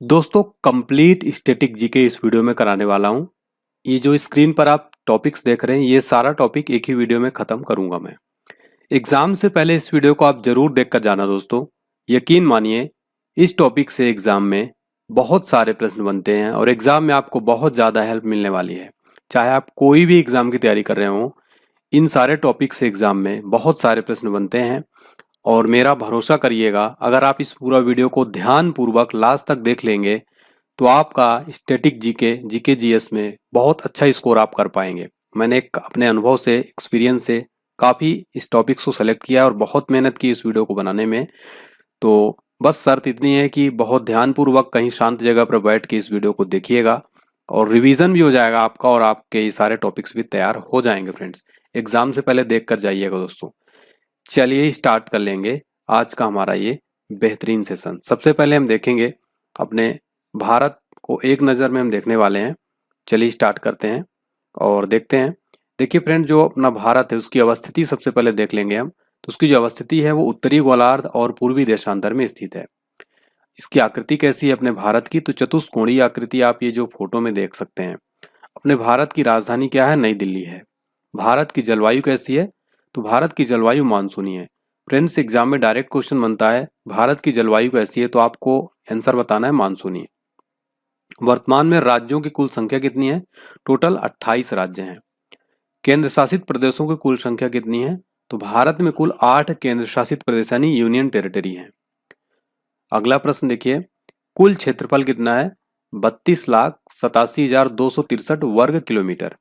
दोस्तों complete static GK इस video में कराने वाला हूँ। ये जो स्क्रीन पर आप टॉपिक्स देख रहे हैं ये सारा टॉपिक एक ही वीडियो में ख़त्म करूँगा मैं। एग्ज़ाम से पहले इस वीडियो को आप ज़रूर देख कर जाना दोस्तों। यकीन मानिए इस टॉपिक से एग्ज़ाम में बहुत सारे प्रश्न बनते हैं और एग्ज़ाम में आपको बहुत ज़्यादा हेल्प मिलने वाली है। चाहे आप कोई भी एग्ज़ाम की तैयारी कर रहे हों, इन सारे टॉपिक से एग्ज़ाम में बहुत सारे प्रश्न बनते हैं। और मेरा भरोसा करिएगा, अगर आप इस पूरा वीडियो को ध्यानपूर्वक लास्ट तक देख लेंगे तो आपका स्टैटिक जीके जीके जीएस में बहुत अच्छा स्कोर आप कर पाएंगे। मैंने एक अपने अनुभव से एक्सपीरियंस से काफ़ी इस टॉपिक्स को सेलेक्ट किया और बहुत मेहनत की इस वीडियो को बनाने में। तो बस शर्त इतनी है कि बहुत ध्यानपूर्वक कहीं शांत जगह पर बैठ के इस वीडियो को देखिएगा और रिवीजन भी हो जाएगा आपका और आपके ये सारे टॉपिक्स भी तैयार हो जाएंगे फ्रेंड्स। एग्जाम से पहले देख कर जाइएगा दोस्तों। चलिए स्टार्ट कर लेंगे आज का हमारा ये बेहतरीन सेशन। सबसे पहले हम देखेंगे अपने भारत को एक नज़र में हम देखने वाले हैं। चलिए स्टार्ट करते हैं और देखते हैं। देखिए फ्रेंड, जो अपना भारत है उसकी अवस्थिति सबसे पहले देख लेंगे हम। तो उसकी जो अवस्थिति है वो उत्तरी गोलार्ध और पूर्वी देशांतर में स्थित है। इसकी आकृति कैसी है अपने भारत की? तो चतुष्कोणीय आकृति आप ये जो फोटो में देख सकते हैं। अपने भारत की राजधानी क्या है? नई दिल्ली है। भारत की जलवायु कैसी है? तो भारत की जलवायु मानसूनी है। फ्रेंड्स, एग्जाम में डायरेक्ट क्वेश्चन बनता है भारत की जलवायु कैसी है, तो आपको आंसर बताना है मानसूनी। वर्तमान में राज्यों की कुल संख्या कितनी है? टोटल 28 राज्य हैं। केंद्र शासित प्रदेशों की कुल संख्या कितनी है? तो भारत में कुल 8 केंद्र शासित प्रदेश यानी यूनियन टेरिटरी हैं। अगला प्रश्न देखिए, कुल क्षेत्रफल कितना है? 32,87,263 वर्ग किलोमीटर।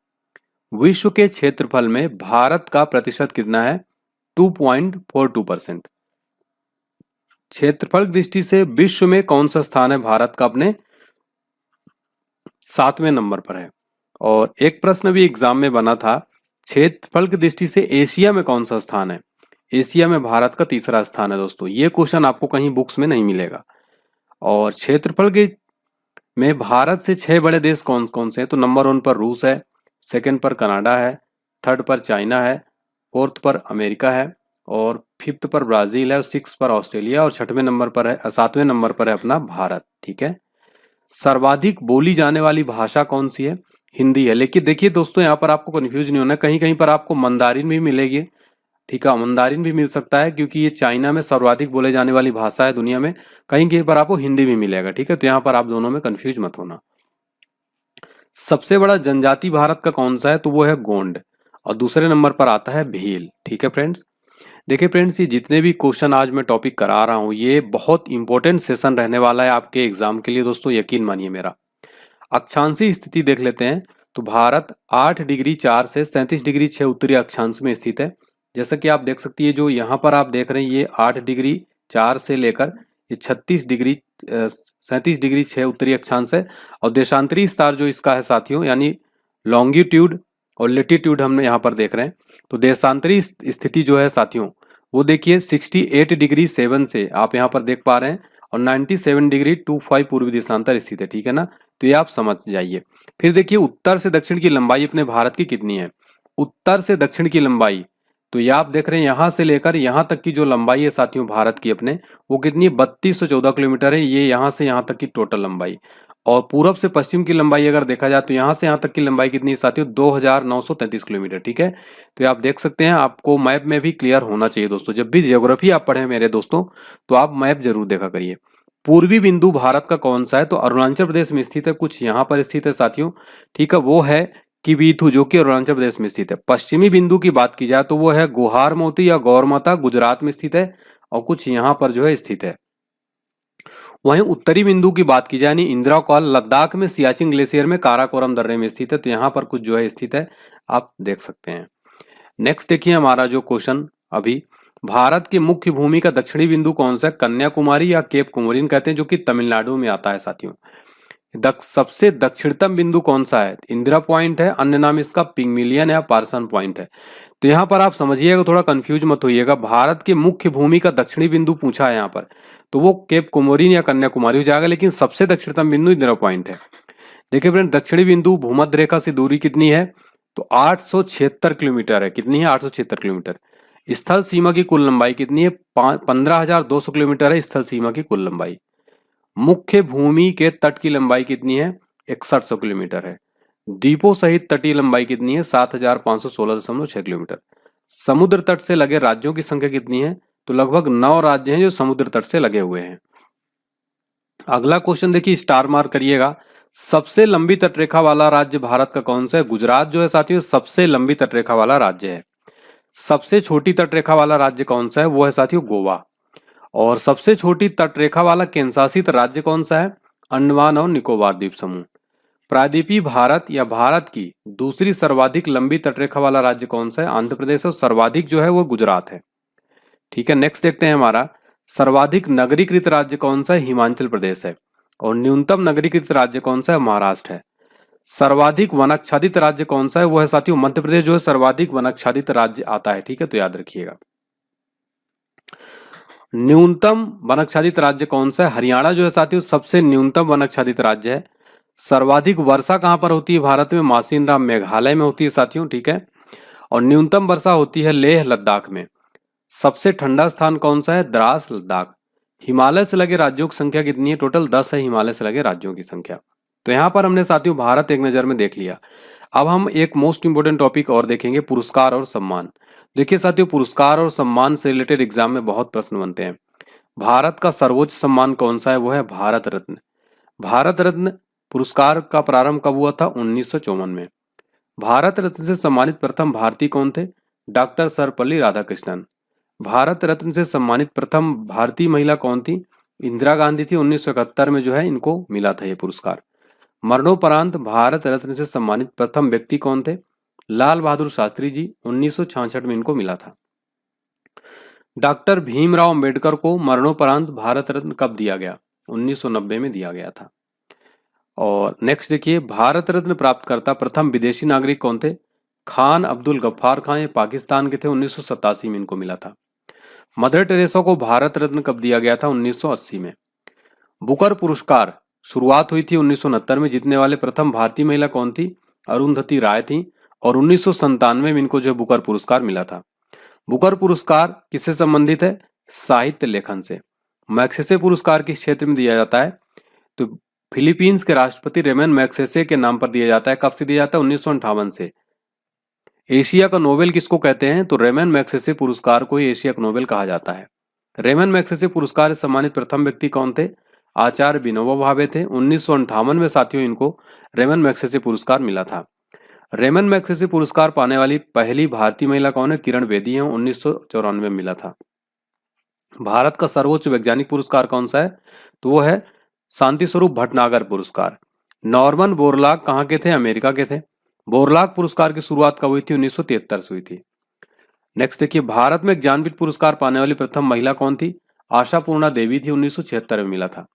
विश्व के क्षेत्रफल में भारत का प्रतिशत कितना है? 2.42%। क्षेत्रफल की दृष्टि से विश्व में कौन सा स्थान है भारत का? अपने 7वें नंबर पर है। और एक प्रश्न भी एग्जाम में बना था, क्षेत्रफल की दृष्टि से एशिया में कौन सा स्थान है? एशिया में भारत का तीसरा स्थान है दोस्तों। ये क्वेश्चन आपको कहीं बुक्स में नहीं मिलेगा। और क्षेत्रफल के में भारत से 6 बड़े देश कौन कौन से हैं? तो नंबर 1 पर रूस है, सेकंड पर कनाडा है, थर्ड पर चाइना है, फोर्थ पर अमेरिका है और फिफ्थ पर ब्राजील है और सिक्स पर ऑस्ट्रेलिया और छठवें नंबर पर है, 7वें नंबर पर है अपना भारत। ठीक है। सर्वाधिक बोली जाने वाली भाषा कौन सी है? हिंदी है। लेकिन देखिए दोस्तों, यहाँ पर आपको कंफ्यूज नहीं होना, कहीं कहीं पर आपको मंदारिन भी मिलेगी। ठीक है, मंदारिन भी मिल सकता है क्योंकि ये चाइना में सर्वाधिक बोले जाने वाली भाषा है दुनिया में। कहीं कहीं पर आपको हिंदी भी मिलेगा। ठीक है, तो यहाँ पर आप दोनों में कंफ्यूज मत होना। सबसे बड़ा जनजाति भारत का कौन सा है? तो वो है गोंड और दूसरे नंबर पर आता है भील। ठीक है फ्रेंड्स, देखिए फ्रेंड्स, ये जितने भी क्वेश्चन आज मैं टॉपिक करा रहा हूँ ये बहुत इंपॉर्टेंट सेशन रहने वाला है आपके एग्जाम के लिए दोस्तों, यकीन मानिए मेरा। अक्षांशीय स्थिति देख लेते हैं। तो भारत 8 डिग्री 4 से 37 डिग्री 6 उत्तरी अक्षांश में स्थित है। जैसा कि आप देख सकती है, जो यहाँ पर आप देख रहे हैं ये 8 डिग्री 4 से लेकर ये 36 डिग्री 37 डिग्री 6 उत्तरी अक्षांश है। और देशांतरी स्टार जो इसका है साथियों, यानी लॉन्गिट्यूड और लेटीट्यूड हमने यहाँ पर देख रहे हैं। तो देशांतरी स्थिति जो है साथियों वो देखिए 68 डिग्री 7 से आप यहाँ पर देख पा रहे हैं और 97 डिग्री 25 पूर्वी देशांतर स्थित है। ठीक है ना, तो ये आप समझ जाइए। फिर देखिए उत्तर से दक्षिण की लंबाई अपने भारत की कितनी है? उत्तर से दक्षिण की लंबाई, तो ये आप देख रहे हैं यहाँ से लेकर यहाँ तक की जो लंबाई है साथियों भारत की अपने, वो कितनी है? 3214 किलोमीटर है। ये यहाँ से यहाँ तक की टोटल लंबाई। और पूरब से पश्चिम की लंबाई अगर देखा जाए तो यहाँ से यहाँ तक की लंबाई कितनी है साथियों? 2933 किलोमीटर। ठीक है, तो ये आप देख सकते हैं। आपको मैप में भी क्लियर होना चाहिए दोस्तों। जब भी ज्योग्राफी आप पढ़ें मेरे दोस्तों तो आप मैप जरूर देखा करिए। पूर्वी बिंदु भारत का कौन सा है? तो अरुणाचल प्रदेश में स्थित है, कुछ यहाँ पर स्थित है साथियों। ठीक है, वो है किबीथु जो कि अरुणाचल प्रदेश में स्थित है। पश्चिमी बिंदु की बात की जाए तो वो है गुहार मोती या गौरमाता, गुजरात में स्थित है और कुछ यहाँ पर जो है स्थित है। वहीं उत्तरी बिंदु की बात की जाए यानी इंदिरा कॉल लद्दाख में सियाचिन ग्लेशियर में काराकोरम दर्रे में स्थित है। तो यहाँ पर कुछ जो है स्थित है, आप देख सकते हैं। नेक्स्ट देखिए हमारा जो क्वेश्चन अभी, भारत की मुख्य भूमि का दक्षिणी बिंदु कौन सा है? कन्याकुमारी या केप कोमोरिन कहते हैं, जो कि तमिलनाडु में आता है साथियों। सबसे दक्षिणतम बिंदु कौन सा है? इंदिरा पॉइंट है, अन्य नाम इसका पिग्मिलियन या पार्सन पॉइंट है। तो यहाँ पर आप समझिएगा, थोड़ा कंफ्यूज मत होइएगा। भारत की मुख्य भूमि का दक्षिणी बिंदु पूछा है यहाँ पर, तो वो केप कोमोरिन या कन्याकुमारी हो जाएगा, लेकिन सबसे दक्षिणतम बिंदु इंदिरा पॉइंट है। देखिए फ्रेंड, दक्षिणी बिंदु भूमध्य रेखा से दूरी कितनी है? तो 876 किलोमीटर है। कितनी है? 876 किलोमीटर। स्थल सीमा की कुल लंबाई कितनी है? 15,200 किलोमीटर है स्थल सीमा की कुल लंबाई। मुख्य भूमि के तट की लंबाई कितनी है? 6100 किलोमीटर है। द्वीपों सहित तटीय लंबाई कितनी है? 7516.6 किलोमीटर। समुद्र तट से लगे राज्यों की संख्या कितनी है? तो लगभग 9 राज्य हैं जो समुद्र तट से लगे हुए हैं। अगला क्वेश्चन देखिए, स्टार मार्क करिएगा। सबसे लंबी तटरेखा वाला राज्य भारत का कौन सा है? गुजरात जो है साथियों सबसे लंबी तटरेखा वाला राज्य है। सबसे छोटी तटरेखा वाला राज्य कौन सा है? वो है साथियों गोवा। और सबसे छोटी तटरेखा वाला केंद्रशासित राज्य कौन सा है? अंडमान और निकोबार द्वीप समूह। प्रायद्वीपीय भारत या भारत की दूसरी सर्वाधिक लंबी तटरेखा वाला राज्य कौन सा है? आंध्र प्रदेश। और सर्वाधिक जो है वो गुजरात है। ठीक है, नेक्स्ट देखते हैं हमारा, सर्वाधिक नगरीकृत राज्य कौन सा है? हिमाचल प्रदेश है। और न्यूनतम नगरीकृत राज्य कौन सा है? महाराष्ट्र है। सर्वाधिक वनाच्छादित राज्य कौन सा है? वो है साथियों मध्य प्रदेश जो है सर्वाधिक वनाच्छादित राज्य आता है। ठीक है, तो याद रखिएगा। न्यूनतम वनाच्छादित राज्य कौन सा है? हरियाणा जो है साथियों सबसे न्यूनतम वनाच्छादित राज्य है। सर्वाधिक वर्षा कहां पर होती है भारत में? मासिनराम मेघालय में होती है साथियों। ठीक है, और न्यूनतम वर्षा होती है लेह लद्दाख में। सबसे ठंडा स्थान कौन सा है? द्रास लद्दाख। हिमालय से लगे राज्यों की संख्या कितनी है? टोटल 10 है हिमालय से लगे राज्यों की संख्या। तो यहाँ पर हमने साथियों भारत एक नजर में देख लिया। अब हम एक मोस्ट इंपोर्टेंट टॉपिक और देखेंगे, पुरस्कार और सम्मान। देखिए साथियों, पुरस्कार और सम्मान से रिलेटेड एग्जाम में बहुत प्रश्न बनते हैं। भारत का सर्वोच्च सम्मान कौन सा है? वो है भारत रत्न। भारत रत्न पुरस्कार का प्रारंभ कब हुआ था? 1954 में। भारत रत्न से सम्मानित प्रथम भारतीय कौन थे? डॉक्टर सर्वपल्ली राधाकृष्णन। भारत रत्न से सम्मानित प्रथम भारतीय महिला कौन थी? इंदिरा गांधी थी। 1971 में जो है इनको मिला था ये पुरस्कार। मरणोपरांत भारत रत्न से सम्मानित प्रथम व्यक्ति कौन थे? लाल बहादुर शास्त्री जी। 1966 में इनको मिला था। डॉक्टर भीमराव अंबेडकर को मरणोपरांत भारत रत्न कब दिया गया? 1990 में दिया गया था। और नेक्स्ट देखिए, भारत रत्न प्राप्तकर्ता प्रथम विदेशी नागरिक कौन थे? खान अब्दुल गफ्फार खान, ये पाकिस्तान के थे। 1987 में इनको मिला था। मदर टेरेसा को भारत रत्न कब दिया गया था? 1980 में। बुकर पुरस्कार शुरुआत हुई थी 1969 में। जीतने वाले प्रथम भारतीय महिला कौन थी? अरुंधति राय थी। और 1997 में इनको जो बुकर पुरस्कार मिला था। बुकर पुरस्कार किससे संबंधित है? साहित्य लेखन से। मैग्सेसे पुरस्कार किस क्षेत्र में दिया जाता है? तो फिलीपींस के राष्ट्रपति रेमन मैग्सेसे के नाम पर दिया जाता है। कब से दिया जाता है? 1958 से। एशिया का नोबेल किसको कहते हैं? तो रेमन मैग्सेसे पुरस्कार को ही एशिया का नोबेल कहा जाता है। रेमन मैग्सेसे पुरस्कार से सम्मानित प्रथम व्यक्ति कौन थे? आचार्य विनोबा भावे थे। 1958 में साथियों इनको रेमन मैग्सेसे पुरस्कार मिला था। रेमन मैग्सेसे पुरस्कार पाने वाली पहली भारतीय महिला कौन है? किरण बेदी है। 1994 में मिला था। भारत का सर्वोच्च वैज्ञानिक पुरस्कार कौन सा है? तो वो है शांति स्वरूप भटनागर पुरस्कार। नॉर्मन बोरलॉग कहाँ के थे? अमेरिका के थे। बोरलॉग पुरस्कार की शुरुआत कब हुई थी? 1973 से हुई थी। नेक्स्ट देखिए, भारत में ज्ञानपीठ पुरस्कार पाने वाली प्रथम महिला कौन थी? आशापूर्णा देवी थी। 1976 में मिला था।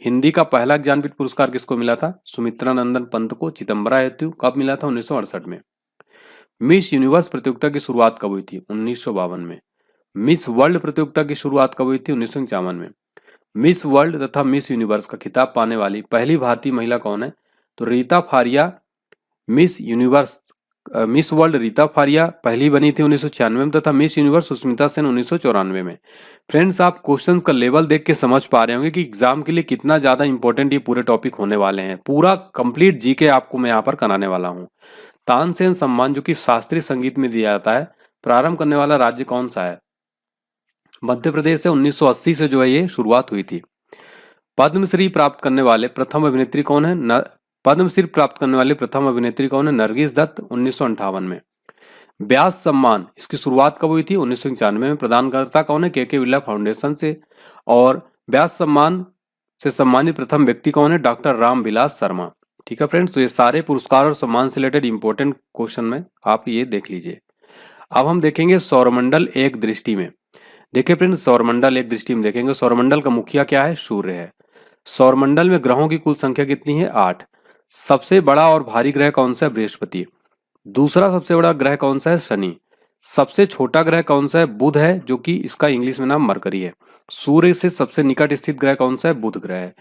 हिंदी का पहला ज्ञानपीठ पुरस्कार किसको मिला था? सुमित्रा नंदन पंत को। चिदम्बरा हेतु कब मिला था? 1968 में। मिस यूनिवर्स प्रतियोगिता की शुरुआत कब हुई थी? 1952 में। मिस वर्ल्ड प्रतियोगिता की शुरुआत कब हुई थी? 1951 में। मिस वर्ल्ड तथा मिस यूनिवर्स का खिताब पाने वाली पहली भारतीय महिला कौन है? तो Reita Faria miss universe miss world Reita Faria पहली बनी थी 1996 में, तथा मिस यूनिवर्स सुष्मिता सेन 1994 में। फ्रेंड्स, आप क्वेश्चंस का लेवल देख के समझ पा रहे होंगे कि एग्जाम के लिए कितना ज्यादा इंपॉर्टेंट ये पूरे टॉपिक होने वाले हैं। पूरा कंप्लीट जीके आपको मैं यहाँ पर कराने वाला हूँ। तानसेन सम्मान जो कि शास्त्रीय संगीत में दिया जाता है, प्रारंभ करने वाला राज्य कौन सा है? मध्य प्रदेश से। 1980 से जो है ये शुरुआत हुई थी। पद्मश्री प्राप्त करने वाले प्रथम अभिनेत्री कौन है? पद्मश्री प्राप्त करने वाली प्रथम अभिनेत्री कौन है? नरगिस दत्त। 1958 में। व्यास सम्मान इसकी शुरुआत कब हुई थी? 1991 में। प्रदानकर्ता कौन है? के बिरला फाउंडेशन से। और व्यास सम्मान से सम्मानित प्रथम व्यक्ति कौन है? डॉक्टर राम विलास शर्मा। ठीक है फ्रेंड्स, तो ये सारे पुरस्कार और सम्मान से रिलेटेड इंपॉर्टेंट क्वेश्चन में आप ये देख लीजिए। अब हम देखेंगे सौरमंडल एक दृष्टि में। देखिए फ्रेंड्स, सौरमंडल एक दृष्टि में देखेंगे। सौरमंडल का मुखिया क्या है? सूर्य है। सौरमंडल में ग्रहों की कुल संख्या कितनी है? 8। सबसे बड़ा और भारी ग्रह कौन सा है? बृहस्पति। दूसरा सबसे बड़ा ग्रह कौन सा है? शनि। सबसे छोटा ग्रह कौन सा है? बुध है, जो कि इसका इंग्लिश में नाम मरकरी है। सूर्य से सबसे निकट स्थित ग्रह कौन सा है? बुध ग्रह है।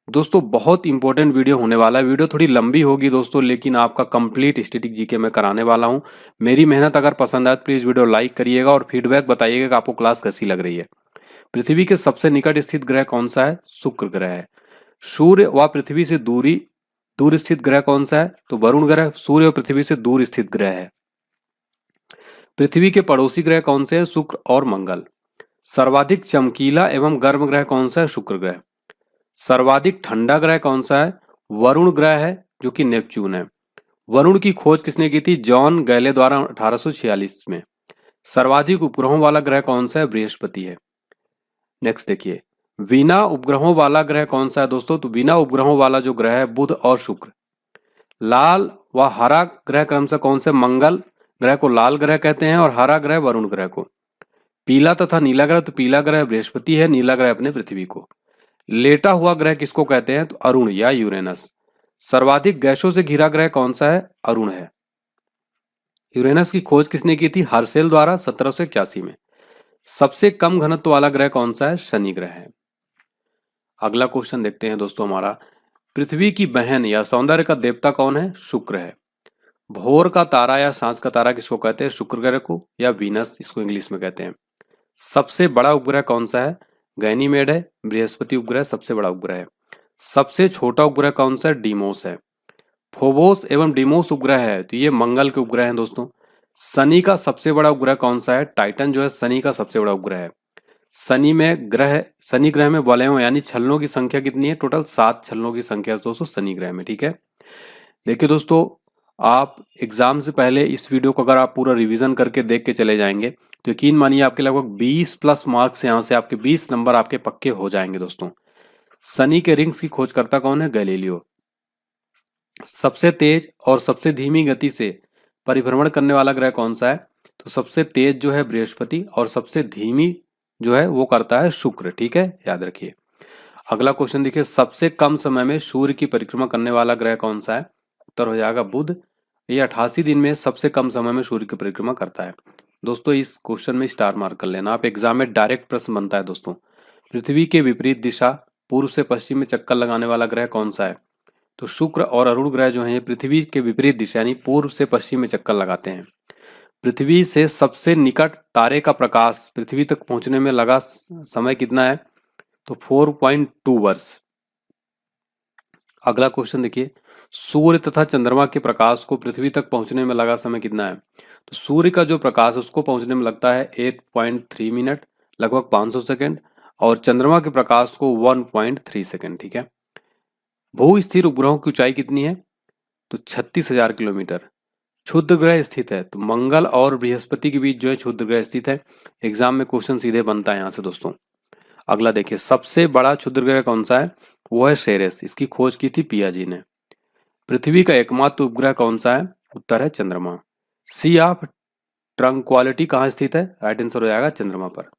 दोस्तों, बहुत इंपॉर्टेंट वीडियो होने वाला है। वीडियो थोड़ी लंबी होगी दोस्तों, लेकिन आपका कंप्लीट स्टैटिक जीके में कराने वाला हूं। मेरी मेहनत अगर पसंद आए तो प्लीज वीडियो लाइक करिएगा और फीडबैक बताइएगा कि आपको क्लास कैसी लग रही है। पृथ्वी के सबसे निकट स्थित ग्रह कौन सा है? शुक्र ग्रह है। सूर्य व पृथ्वी से दूर स्थित ग्रह कौन सा है? तो वरुण ग्रह सूर्य और पृथ्वी से दूर स्थित ग्रह है। पृथ्वी के पड़ोसी ग्रह कौन से हैं? शुक्र और मंगल। सर्वाधिक चमकीला एवं गर्म ग्रह कौन सा है? शुक्र ग्रह। सर्वाधिक ठंडा ग्रह कौन सा है? वरुण ग्रह है, जो कि नेपच्यून है। वरुण की खोज किसने की थी? जॉन गैले द्वारा 1846 में। सर्वाधिक उपग्रहों वाला ग्रह कौन सा है? बृहस्पति है। नेक्स्ट देखिए, बिना उपग्रहों वाला ग्रह कौन सा है दोस्तों? तो बिना उपग्रहों वाला जो ग्रह है बुध और शुक्र। लाल व हरा ग्रह क्रमशः कौन से? मंगल ग्रह को लाल ग्रह कहते हैं और हरा ग्रह वरुण ग्रह को। पीला तथा नीला ग्रह, तो पीला ग्रह बृहस्पति है, नीला ग्रह अपने पृथ्वी को। लेटा हुआ ग्रह किसको कहते हैं? तो अरुण या यूरेनस। सर्वाधिक गैसों से घिरा ग्रह कौन सा है? अरुण है। यूरेनस की खोज किसने की थी? हर्शेल द्वारा 1781 में। सबसे कम घनत्व वाला ग्रह कौन सा है? शनि ग्रह है। अगला क्वेश्चन देखते हैं दोस्तों हमारा, पृथ्वी की बहन या सौंदर्य का देवता कौन है? शुक्र है। भोर का तारा या सांझ का तारा किसको कहते हैं? शुक्र ग्रह को, या वीनस इसको इंग्लिश में कहते हैं। सबसे बड़ा उपग्रह कौन सा है? गैनीमेड है। बृहस्पति उपग्रह सबसे बड़ा उपग्रह है। सबसे छोटा उपग्रह कौन सा है? डीमोस है। फोबोस एवं डीमोस उपग्रह है, तो ये मंगल के उपग्रह हैं दोस्तों। शनि का सबसे बड़ा उपग्रह कौन सा है? टाइटन जो है शनि का सबसे बड़ा उपग्रह है। शनि ग्रह में वलयों यानी छलनों की संख्या कितनी है? टोटल 7 छलनों की संख्या है दोस्तों शनि ग्रह में, ठीक है। देखिए दोस्तों, आप एग्जाम से पहले इस वीडियो को अगर आप पूरा रिवीजन करके देख के चले जाएंगे तो यकीन मानिए आपके लगभग 20 प्लस मार्क्स यहाँ से आपके 20 नंबर आपके पक्के हो जाएंगे दोस्तों। शनि के रिंग्स की खोजकर्ता कौन है? गैलीलियो। सबसे तेज और सबसे धीमी गति से परिभ्रमण करने वाला ग्रह कौन सा है? तो सबसे तेज जो है बृहस्पति और सबसे धीमी जो है वो करता है शुक्र, ठीक है, याद रखिए। अगला क्वेश्चन देखिए, सबसे कम समय में सूर्य की परिक्रमा करने वाला ग्रह कौन सा है? उत्तर हो जाएगा बुध। ये 88 दिन में सबसे कम समय में सूर्य की परिक्रमा करता है। दोस्तों इस क्वेश्चन में स्टार मार्क कर लेना, आप एग्जाम में डायरेक्ट प्रश्न बनता है दोस्तों। पृथ्वी के विपरीत दिशा पूर्व से पश्चिम में चक्कर लगाने वाला ग्रह कौन सा है? तो शुक्र और अरुण ग्रह जो है पृथ्वी के विपरीत दिशा यानी पूर्व से पश्चिम में चक्कर लगाते हैं। पृथ्वी से सबसे निकट तारे का प्रकाश पृथ्वी तक पहुंचने में लगा समय कितना है? तो 4.2 वर्ष। अगला क्वेश्चन देखिए, सूर्य तथा चंद्रमा के प्रकाश को पृथ्वी तक पहुंचने में लगा समय कितना है? तो सूर्य का जो प्रकाश है उसको पहुंचने में लगता है 8.3 मिनट, लगभग 500 सेकंड, और चंद्रमा के प्रकाश को 1.3 सेकंड, ठीक है। भू स्थिर उपग्रहों की ऊंचाई कितनी है? तो 36,000 किलोमीटर। क्षुद्र ग्रह स्थित है, तो मंगल और बृहस्पति के बीच जो है क्षुद्र ग्रह स्थित है। एग्जाम में क्वेश्चन सीधे बनता है यहाँ से दोस्तों। अगला देखिए, सबसे बड़ा क्षुद्र ग्रह कौन सा है? वो है सेरेस, इसकी खोज की थी पियाजी ने। पृथ्वी का एकमात्र उपग्रह कौन सा है? उत्तर है चंद्रमा। सी ऑफ ट्रंक्वालिटी कहाँ स्थित है? राइट आंसर हो जाएगा चंद्रमा पर।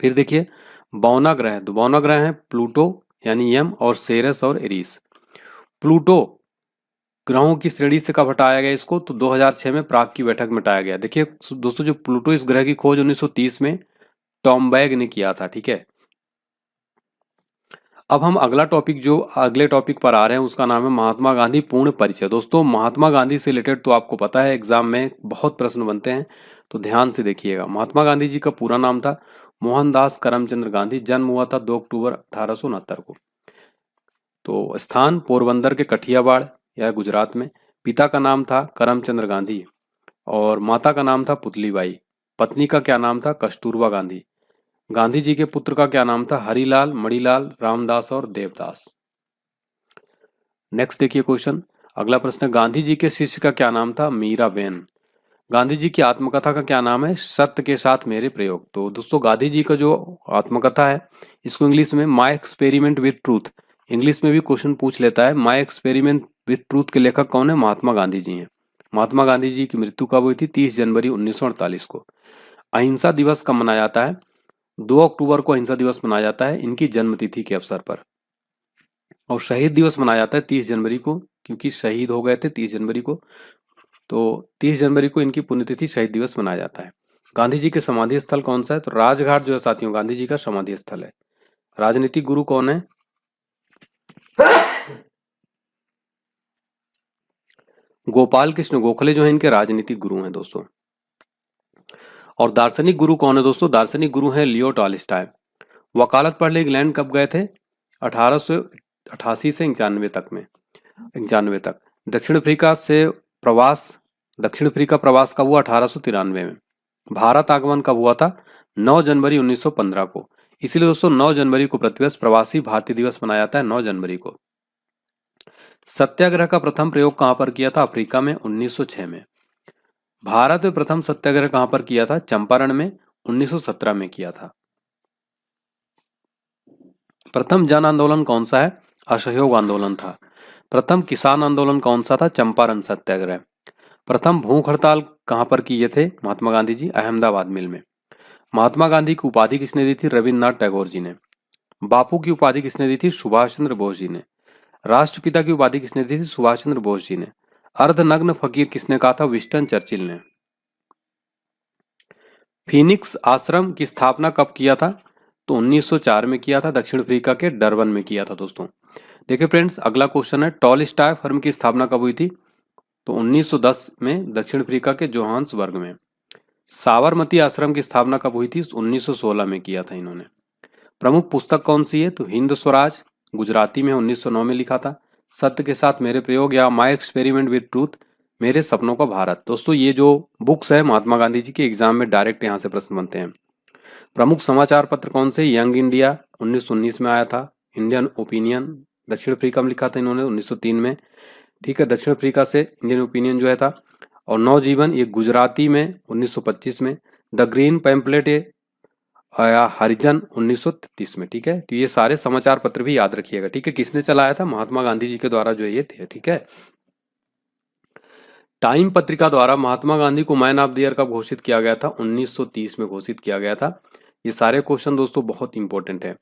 फिर देखिए, बौना ग्रह, तो बौना ग्रह है प्लूटो यानी यम, और सेरेस और एरीस। प्लूटो ग्रहों की श्रेणी से कब हटाया गया इसको? तो 2006 में प्राग की बैठक में हटाया गया। देखिए दोस्तों, जो प्लूटो इस ग्रह की खोज 1930 में टॉम बैग ने किया था, ठीक है। अब हम अगले टॉपिक पर आ रहे हैं, उसका नाम है महात्मा गांधी पूर्ण परिचय। दोस्तों महात्मा गांधी से रिलेटेड तो आपको पता है एग्जाम में बहुत प्रश्न बनते हैं, तो ध्यान से देखिएगा। महात्मा गांधी जी का पूरा नाम था मोहनदास करमचंद गांधी। जन्म हुआ था 2 अक्टूबर 1869 को। तो स्थान पोरबंदर के कठियावाड़ या गुजरात में। पिता का नाम था करमचंद्र गांधी और माता का नाम था पुतलीबाई। पत्नी का क्या नाम था? कस्तूरबा गांधी। गांधी जी के पुत्र का क्या नाम था? हरिलाल, मणिलाल, रामदास और देवदास। नेक्स्ट देखिए क्वेश्चन, अगला प्रश्न, गांधी जी के शिष्य का क्या नाम था? मीराबेन। गांधी जी की आत्मकथा का क्या नाम है? सत्य के साथ मेरे प्रयोग। तो दोस्तों गांधी जी का जो आत्मकथा है इसको इंग्लिश में my experiment with truth, English में भी क्वेश्चन पूछ लेता है। माई एक्सपेरिमेंट विथ ट्रूथ के लेखक कौन है? महात्मा गांधी जी हैं। महात्मा गांधी जी की मृत्यु कब हुई थी? 30 जनवरी 1948 को। अहिंसा दिवस कब मनाया जाता है? 2 अक्टूबर को अहिंसा दिवस मनाया जाता है इनकी जन्मतिथि के अवसर पर। और शहीद दिवस मनाया जाता है 30 जनवरी को, क्योंकि शहीद हो गए थे 30 जनवरी को, तो 30 जनवरी को इनकी पुण्यतिथि शहीद दिवस मनाया जाता है। गांधी जी के समाधि स्थल कौन सा है? तो राजघाट जो है साथियों गांधी जी का समाधि स्थल है। राजनीतिक गुरु कौन है? गोपाल कृष्ण गोखले जो है इनके राजनीतिक गुरु हैं दोस्तों। और दार्शनिक गुरु कौन है दोस्तों? दार्शनिक गुरु है लियो टॉल्स्टॉय। वकालत पढ़ने इंग्लैंड कब गए थे? 1888 से 91 तक। दक्षिण अफ्रीका प्रवास कब हुआ? 1893 में। भारत आगमन कब हुआ था? 9 जनवरी 1915 को। इसीलिए दोस्तों 9 जनवरी को प्रतिवर्ष प्रवासी भारतीय दिवस मनाया जाता है, 9 जनवरी को। सत्याग्रह का प्रथम प्रयोग कहां पर किया था? अफ्रीका में 1906 में। भारत में प्रथम सत्याग्रह कहां पर किया था? चंपारण में 1917 में किया था। प्रथम जन आंदोलन कौन सा है? असहयोग आंदोलन था। प्रथम किसान आंदोलन कौन सा था? चंपारण सत्याग्रह। प्रथम भूख हड़ताल कहां पर किए थे महात्मा गांधी जी? अहमदाबाद मिल में। महात्मा गांधी की उपाधि किसने दी थी? रविन्द्रनाथ टैगोर जी ने। बापू की उपाधि किसने दी थी? सुभाष चंद्र बोस जी ने। राष्ट्रपिता की उपाधि किसने दी थी? सुभाष चंद्र बोस जी ने। अर्धनग्न फकीर किसने कहा था? विंस्टन चर्चिल ने। फीनिक्स आश्रम की स्थापना कब किया था? तो 1904 में किया था, दक्षिण अफ्रीका के डरबन में किया था दोस्तों। देखिए फ्रेंड्स, अगला क्वेश्चन है, टॉलस्टॉय फर्म की स्थापना कब हुई थी? तो 1910 में दक्षिण अफ्रीका के जोहान्सबर्ग में। साबरमती आश्रम की स्थापना कब हुई थी? 1916 में किया था इन्होंने। प्रमुख पुस्तक कौन सी है? तो हिंद स्वराज, गुजराती में 1909 में लिखा था। सत्य के साथ मेरे प्रयोग या माई एक्सपेरिमेंट विद ट्रूथ, मेरे सपनों का भारत। दोस्तों ये जो बुक्स है महात्मा गांधी जी के, एग्जाम में डायरेक्ट यहाँ से प्रश्न बनते हैं। प्रमुख समाचार पत्र कौन से? यंग इंडिया 1919 में आया था। इंडियन ओपिनियन दक्षिण अफ्रीका में लिखा था इन्होंने 1903 में। ठीक है, दक्षिण अफ्रीका से इंडियन ओपिनियन जो है था। और नवजीवन ये गुजराती में 1925 में। द ग्रीन पैम्पलेट ये आया हरिजन 1933 में। ठीक है, तो ये सारे समाचार पत्र भी याद रखिएगा। ठीक है, किसने चलाया था? महात्मा गांधी जी के द्वारा जो ये थे। ठीक है, टाइम पत्रिका द्वारा महात्मा गांधी को मैन ऑफ द ईयर कब घोषित किया गया था? 1930 में घोषित किया गया था। ये सारे क्वेश्चन दोस्तों बहुत इंपॉर्टेंट है।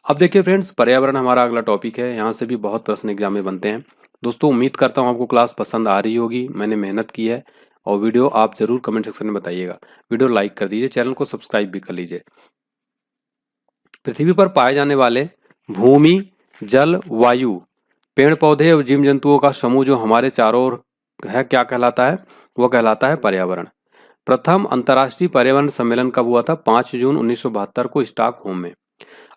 अब देखिए फ्रेंड्स, पर्यावरण हमारा अगला टॉपिक है। यहाँ से भी बहुत प्रश्न एग्जाम में बनते हैं। दोस्तों उम्मीद करता हूँ आपको क्लास पसंद आ रही होगी, मैंने मेहनत की है। और वीडियो आप जरूर कमेंट सेक्शन में बताइएगा। वीडियो लाइक कर दीजिए, चैनल को सब्सक्राइब भी कर लीजिए। पृथ्वी पर पाए जाने वाले भूमि, जल, वायु, पेड़ पौधे और जीव जंतुओं का समूह जो हमारे चारों ओर है, क्या कहलाता है? वह कहलाता है पर्यावरण। प्रथम अंतर्राष्ट्रीय पर्यावरण सम्मेलन कब हुआ था? 5 जून 1972 को स्टॉकहोम में।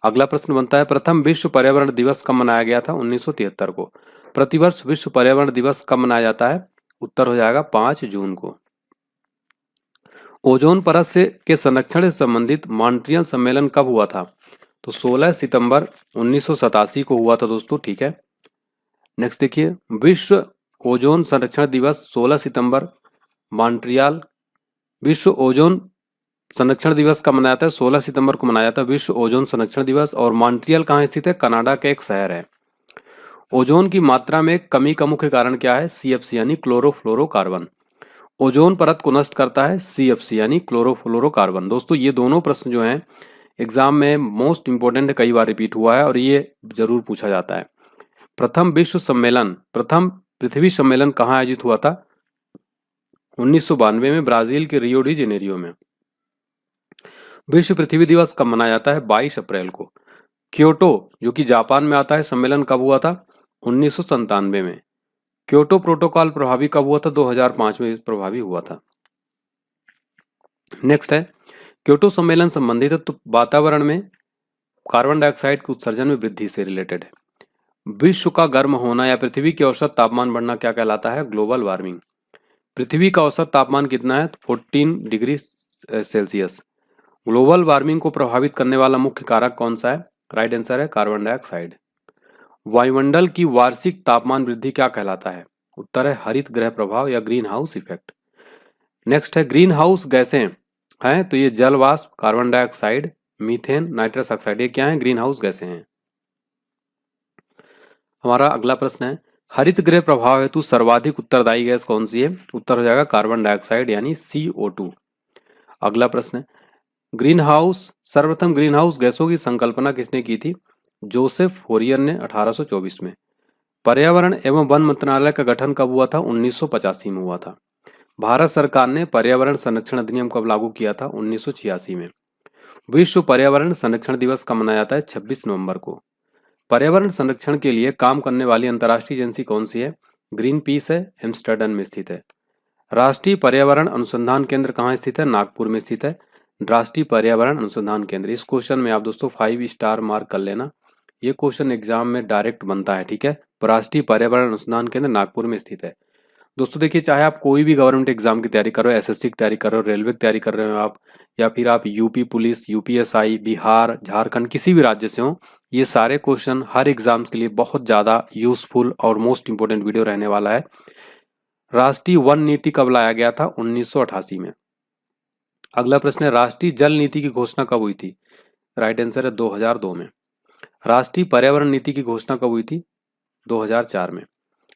अगला प्रश्न बनता है, प्रथम विश्व पर्यावरण दिवस कब मनाया गया था? 1973 को। प्रतिवर्ष विश्व पर्यावरण दिवस कब मनाया जाता है? उत्तर हो जाएगा 5 जून को। ओजोन परत से के संरक्षण से संबंधित मॉन्ट्रियल सम्मेलन कब हुआ था? तो 16 सितंबर 1987 को हुआ था दोस्तों। ठीक है, नेक्स्ट देखिए, विश्व ओजोन संरक्षण दिवस 16 सितंबर मॉन्ट्रियल। विश्व ओजोन संरक्षण दिवस कब मनाया जाता है? 16 सितंबर को मनाया जाता है विश्व ओजोन संरक्षण दिवस। और मॉन्ट्रियल कहाँ स्थित है? कनाडा का एक शहर है। ओजोन की मात्रा में कमी का मुख्य कारण क्या है? CFC यानी क्लोरोफ्लोरोकार्बन। ओजोन परत को नष्ट करता है CFC यानी क्लोरोफ्लोरोकार्बन। दोस्तों ये दोनों प्रश्न जो हैं एग्जाम में मोस्ट इंपोर्टेंट, कई बार रिपीट हुआ है और ये जरूर पूछा जाता है। प्रथम पृथ्वी सम्मेलन कहाँ आयोजित हुआ था? 1992 में ब्राजील के रियो डी जेनेरियो में। विश्व पृथ्वी दिवस कब मनाया जाता है? 22 अप्रैल को। क्योटो जो कि जापान में आता है, सम्मेलन कब हुआ था? 1997 में। क्योटो प्रोटोकॉल प्रभावी कब हुआ था? 2005 में प्रभावी हुआ था। नेक्स्ट है, क्योटो सम्मेलन संबंधित है तो वातावरण में कार्बन डाइऑक्साइड के उत्सर्जन में वृद्धि से रिलेटेड है। विश्व का गर्म होना या पृथ्वी की औसत तापमान बढ़ना क्या कहलाता है? Global warming. पृथ्वी का औसत तापमान कितना है? 14 डिग्री सेल्सियस। ग्लोबल वार्मिंग को प्रभावित करने वाला मुख्य कारक कौन सा है? राइट आंसर है कार्बन डाइऑक्साइड। वायुमंडल की वार्षिक तापमान वृद्धि क्या कहलाता है? उत्तर है हरित गृह प्रभाव या ग्रीन हाउस इफेक्ट। नेक्स्ट है, ग्रीन हाउस गैसें हैं तो ये जल वाष्प, carbon dioxide, methane, nitrous oxide, ये क्या है? ग्रीन हाउस गैसें हैं। हमारा अगला प्रश्न है, हरित गृह प्रभाव हेतु सर्वाधिक उत्तरदायी गैस कौन सी है? उत्तर हो जाएगा कार्बन डाइऑक्साइड यानी CO2। अगला प्रश्न है, सर्वप्रथम ग्रीन हाउस गैसों की संकल्पना किसने की थी? जोसेफ फोरियर ने 1824 में। पर्यावरण एवं वन मंत्रालय का गठन कब हुआ था? 1985 में हुआ था। भारत सरकार ने पर्यावरण संरक्षण अधिनियम कब लागू किया था? 1986 में। विश्व पर्यावरण संरक्षण दिवस कब मनाया जाता है? 26 नवंबर को। पर्यावरण संरक्षण के लिए काम करने वाली अंतर्राष्ट्रीय एजेंसी कौन सी है? ग्रीन पीस है, एम्स्टर्डम में स्थित है। राष्ट्रीय पर्यावरण अनुसंधान केंद्र कहाँ स्थित है? नागपुर में स्थित है राष्ट्रीय पर्यावरण अनुसंधान केंद्र। इस क्वेश्चन में आप दोस्तों 5 स्टार मार्क कर लेना, ये क्वेश्चन एग्जाम में डायरेक्ट बनता है, ठीक है। राष्ट्रीय पर्यावरण अनुसंधान केंद्र नागपुर में स्थित है। दोस्तों देखिए, चाहे आप कोई भी गवर्नमेंट एग्जाम की तैयारी कर रहे हो, एसएससी की तैयारी कर रहे हो, रेलवे की तैयारी कर रहे हो आप, या फिर आप UP police, UPSI, Bihar, Jharkhand, किसी भी राज्य से हो, ये सारे क्वेश्चन हर एग्जाम्स के लिए बहुत ज़्यादा यूजफुल और मोस्ट इंपोर्टेंट वीडियो रहने वाला है। राष्ट्रीय वन नीति कब लाया गया था? 1988 में। अगला प्रश्न है, राष्ट्रीय जल नीति की घोषणा कब हुई थी? राइट आंसर है 2002 में। राष्ट्रीय पर्यावरण नीति की घोषणा कब हुई थी? 2004 में।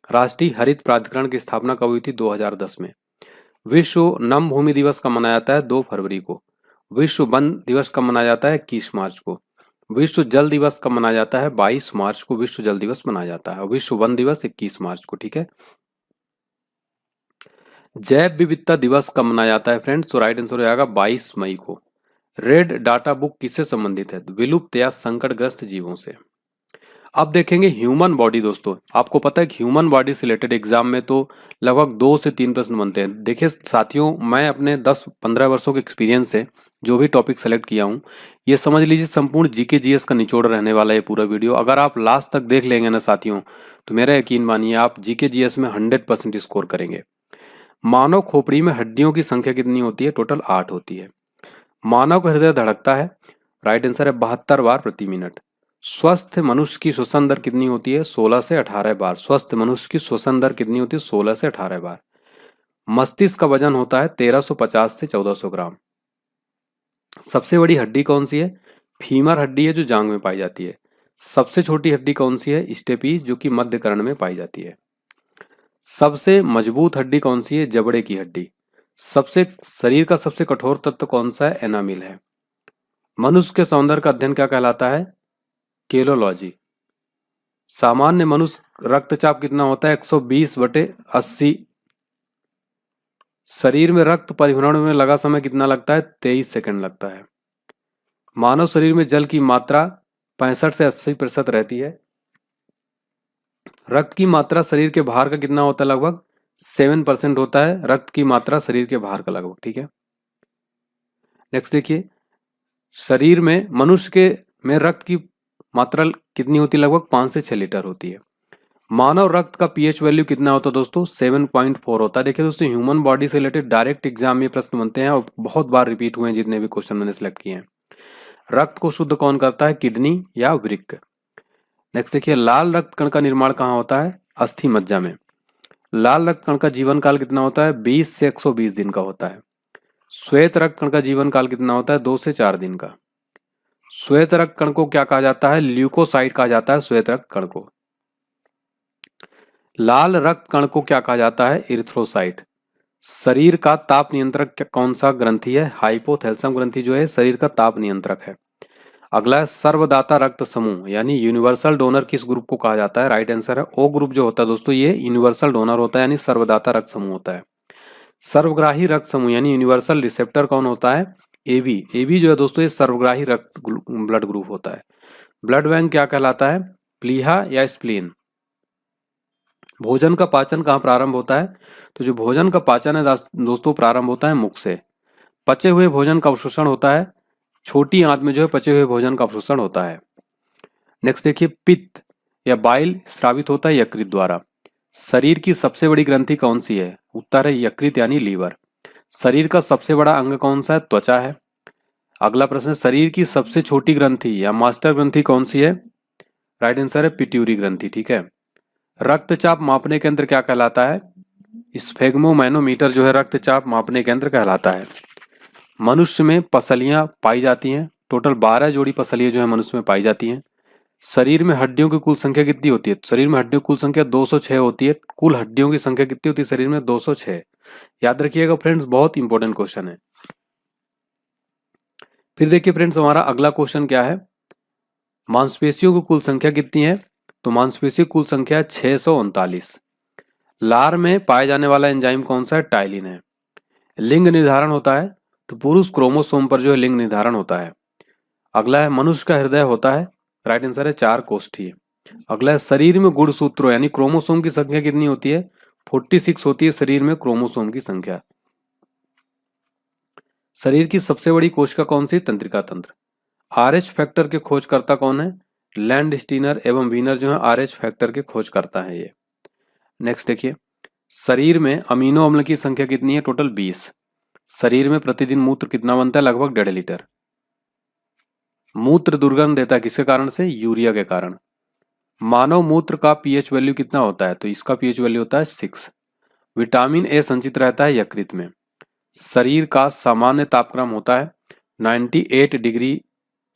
राष्ट्रीय हरित प्राधिकरण की स्थापना कब हुई थी? 2010 में। विश्व नम भूमि दिवस कब मनाया जाता है? 2 फरवरी को। विश्व वन दिवस कब मनाया जाता है? 21 मार्च को। विश्व जल दिवस कब मनाया जाता है? 22 मार्च को विश्व जल दिवस मनाया जाता है। विश्व वन दिवस 21 मार्च को, ठीक है। जैव विविधता दिवस कब मनाया जाता है फ्रेंड्स? तो राइट आंसर हो जाएगा 22 मई को। रेड डाटा बुक किससे संबंधित है? विलुप्त या संकटग्रस्त जीवों से। अब देखेंगे ह्यूमन बॉडी। दोस्तों आपको पता है कि ह्यूमन बॉडी से रिलेटेड एग्जाम में तो लगभग 2 से 3 प्रश्न बनते हैं। देखिए साथियों, मैं अपने 10-15 वर्षों के एक्सपीरियंस से जो भी टॉपिक सेलेक्ट किया हूँ, ये समझ लीजिए संपूर्ण जीके जीएस का निचोड़ रहने वाला है पूरा वीडियो। अगर आप लास्ट तक देख लेंगे ना साथियों, तो मेरा यकीन मानिए आप जीके जीएस में 100% स्कोर करेंगे। मानव खोपड़ी में हड्डियों की संख्या कितनी होती है? टोटल 8 होती है। मानव का हृदय धड़कता है, राइट आंसर है 72 बार प्रति मिनट। स्वस्थ मनुष्य की श्वसन दर कितनी होती है? 16 से 18 बार। स्वस्थ मनुष्य की श्वसन दर कितनी होती है? 16 से 18 बार। मस्तिष्क का वजन होता है 1350 से 1400 ग्राम। सबसे बड़ी हड्डी कौन सी है? फीमर हड्डी है जो जांग में पाई जाती है। सबसे छोटी हड्डी कौन सी है? स्टेपीज, जो कि मध्य कर्ण में पाई जाती है। सबसे मजबूत हड्डी कौन सी है? जबड़े की हड्डी। शरीर का सबसे कठोर तत्व कौन सा है? एनामिल है। मनुष्य के सौंदर्य का अध्ययन क्या कहलाता है? केलोलॉजी। सामान्य मनुष्य रक्तचाप कितना होता है? 120/80। शरीर में रक्त परिभ्रमण में लगा समय कितना लगता है? 23 सेकंड लगता है। मानव शरीर में जल की मात्रा 65 से 80% रहती है। रक्त की मात्रा शरीर के भार का कितना होता है? लगभग 7% होता है रक्त की मात्रा शरीर के भार का लगभग, ठीक है। नेक्स्ट देखिए, शरीर में मनुष्य के में रक्त की मात्रा कितनी होती है? लगभग 5 से 6 लीटर होती है। मानव रक्त का पीएच वैल्यू कितना होता है दोस्तों? 7.4 होता है। देखिए दोस्तों, ह्यूमन बॉडी से रिलेटेड डायरेक्ट एग्जाम में प्रश्न बनते हैं और बहुत बार रिपीट हुए हैं जितने भी क्वेश्चन मैंने सेलेक्ट किए हैं। रक्त को शुद्ध कौन करता है? किडनी या वृक्क। नेक्स्ट देखिए, लाल रक्त कण का निर्माण कहाँ होता है? अस्थि मज्जा में। लाल रक्त कण का जीवन काल कितना होता है? 20 से 120 दिन का होता है। श्वेत रक्त कण का जीवन काल कितना होता है? 2 से 4 दिन का। श्वेत रक्त कण को क्या कहा जाता है? ल्यूकोसाइट कहा जाता है श्वेत रक्त कण को। लाल रक्त कण को क्या कहा जाता है? इरिथ्रोसाइट। शरीर का ताप नियंत्रक कौन सा ग्रंथि है? हाइपोथैलेमस ग्रंथि जो है शरीर का ताप नियंत्रक है। अगला है सर्वदाता रक्त समूह, यानी यूनिवर्सल डोनर किस ग्रुप को कहा जाता है? राइट आंसर है ओ ग्रुप जो होता है दोस्तों, ये यूनिवर्सल डोनर होता है, यानी सर्वदाता रक्त समूह होता है। सर्वग्राही रक्त समूह यानी यूनिवर्सल रिसेप्टर कौन होता है? एबी। एबी जो है दोस्तों, ये सर्वग्राही रक्त ब्लड ग्रुप होता है। ब्लड बैंक क्या कहलाता है? प्लीहा या स्प्लीन। भोजन का पाचन कहाँ प्रारंभ होता है? तो जो भोजन का पाचन है दोस्तों, प्रारंभ होता है मुख से। पचे हुए भोजन का अवशोषण होता है छोटी आंत में, जो है पचे हुए भोजन का अवशोषण होता है। नेक्स्ट देखिए, पित्त या बाइल स्रावित होता है यकृत द्वारा। शरीर की सबसे बड़ी ग्रंथि कौन सी है? उत्तर है यकृत यानी लीवर। शरीर का सबसे बड़ा अंग कौन सा है? त्वचा है। अगला प्रश्न, शरीर की सबसे छोटी ग्रंथि या मास्टर ग्रंथि कौन सी है? राइट आंसर है पिट्यूरी ग्रंथि, ठीक है। रक्तचाप मापने के यंत्र क्या कहलाता है? स्फेग्मोमैनोमीटर जो है रक्तचाप मापने के यंत्र कहलाता है। मनुष्य में पसलियां पाई जाती हैं, टोटल 12 जोड़ी पसलियां जो है मनुष्य में पाई जाती हैं। शरीर में हड्डियों की कुल संख्या कितनी होती है? शरीर में हड्डियों की कुल संख्या 206 होती है। कुल हड्डियों की संख्या कितनी होती है शरीर में? 206। याद रखिएगा फ्रेंड्स, बहुत इंपॉर्टेंट क्वेश्चन है। फिर देखिए फ्रेंड्स, हमारा अगला क्वेश्चन क्या है? मांसपेशियों की कुल संख्या कितनी है? तो मांसपेशियों की कुल संख्या 639। लार में पाए जाने वाला एंजाइम कौन सा है? टाइलिन है। लिंग निर्धारण होता है, तो पुरुष क्रोमोसोम पर जो है लिंग निर्धारण होता है। अगला है, मनुष्य का हृदय होता है, राइट आंसर है 4 कोष्ठी। अगला है, शरीर में गुणसूत्रों यानी क्रोमोसोम की संख्या कितनी होती है? 46 होती है शरीर में क्रोमोसोम की संख्या। शरीर की सबसे बड़ी कोशिका कौन सी? तंत्रिका तंत्र। आरएच फैक्टर के खोजकर्ता कौन है? लैंड स्टीनर एवं वीनर जो है RH फैक्टर के खोज करता है ये। नेक्स्ट देखिए, शरीर में अमीनो अम्ल की संख्या कितनी है? टोटल 20। शरीर में प्रतिदिन मूत्र कितना बनता है? लगभग 1.5 लीटर। मूत्र दुर्गंध देता है किसके कारण से? यूरिया के कारण। मानव मूत्र का पीएच वैल्यू कितना होता है? तो इसका पीएच वैल्यू होता है 6। विटामिन ए संचित रहता है यकृत में। शरीर का सामान्य तापक्रम होता है 98 डिग्री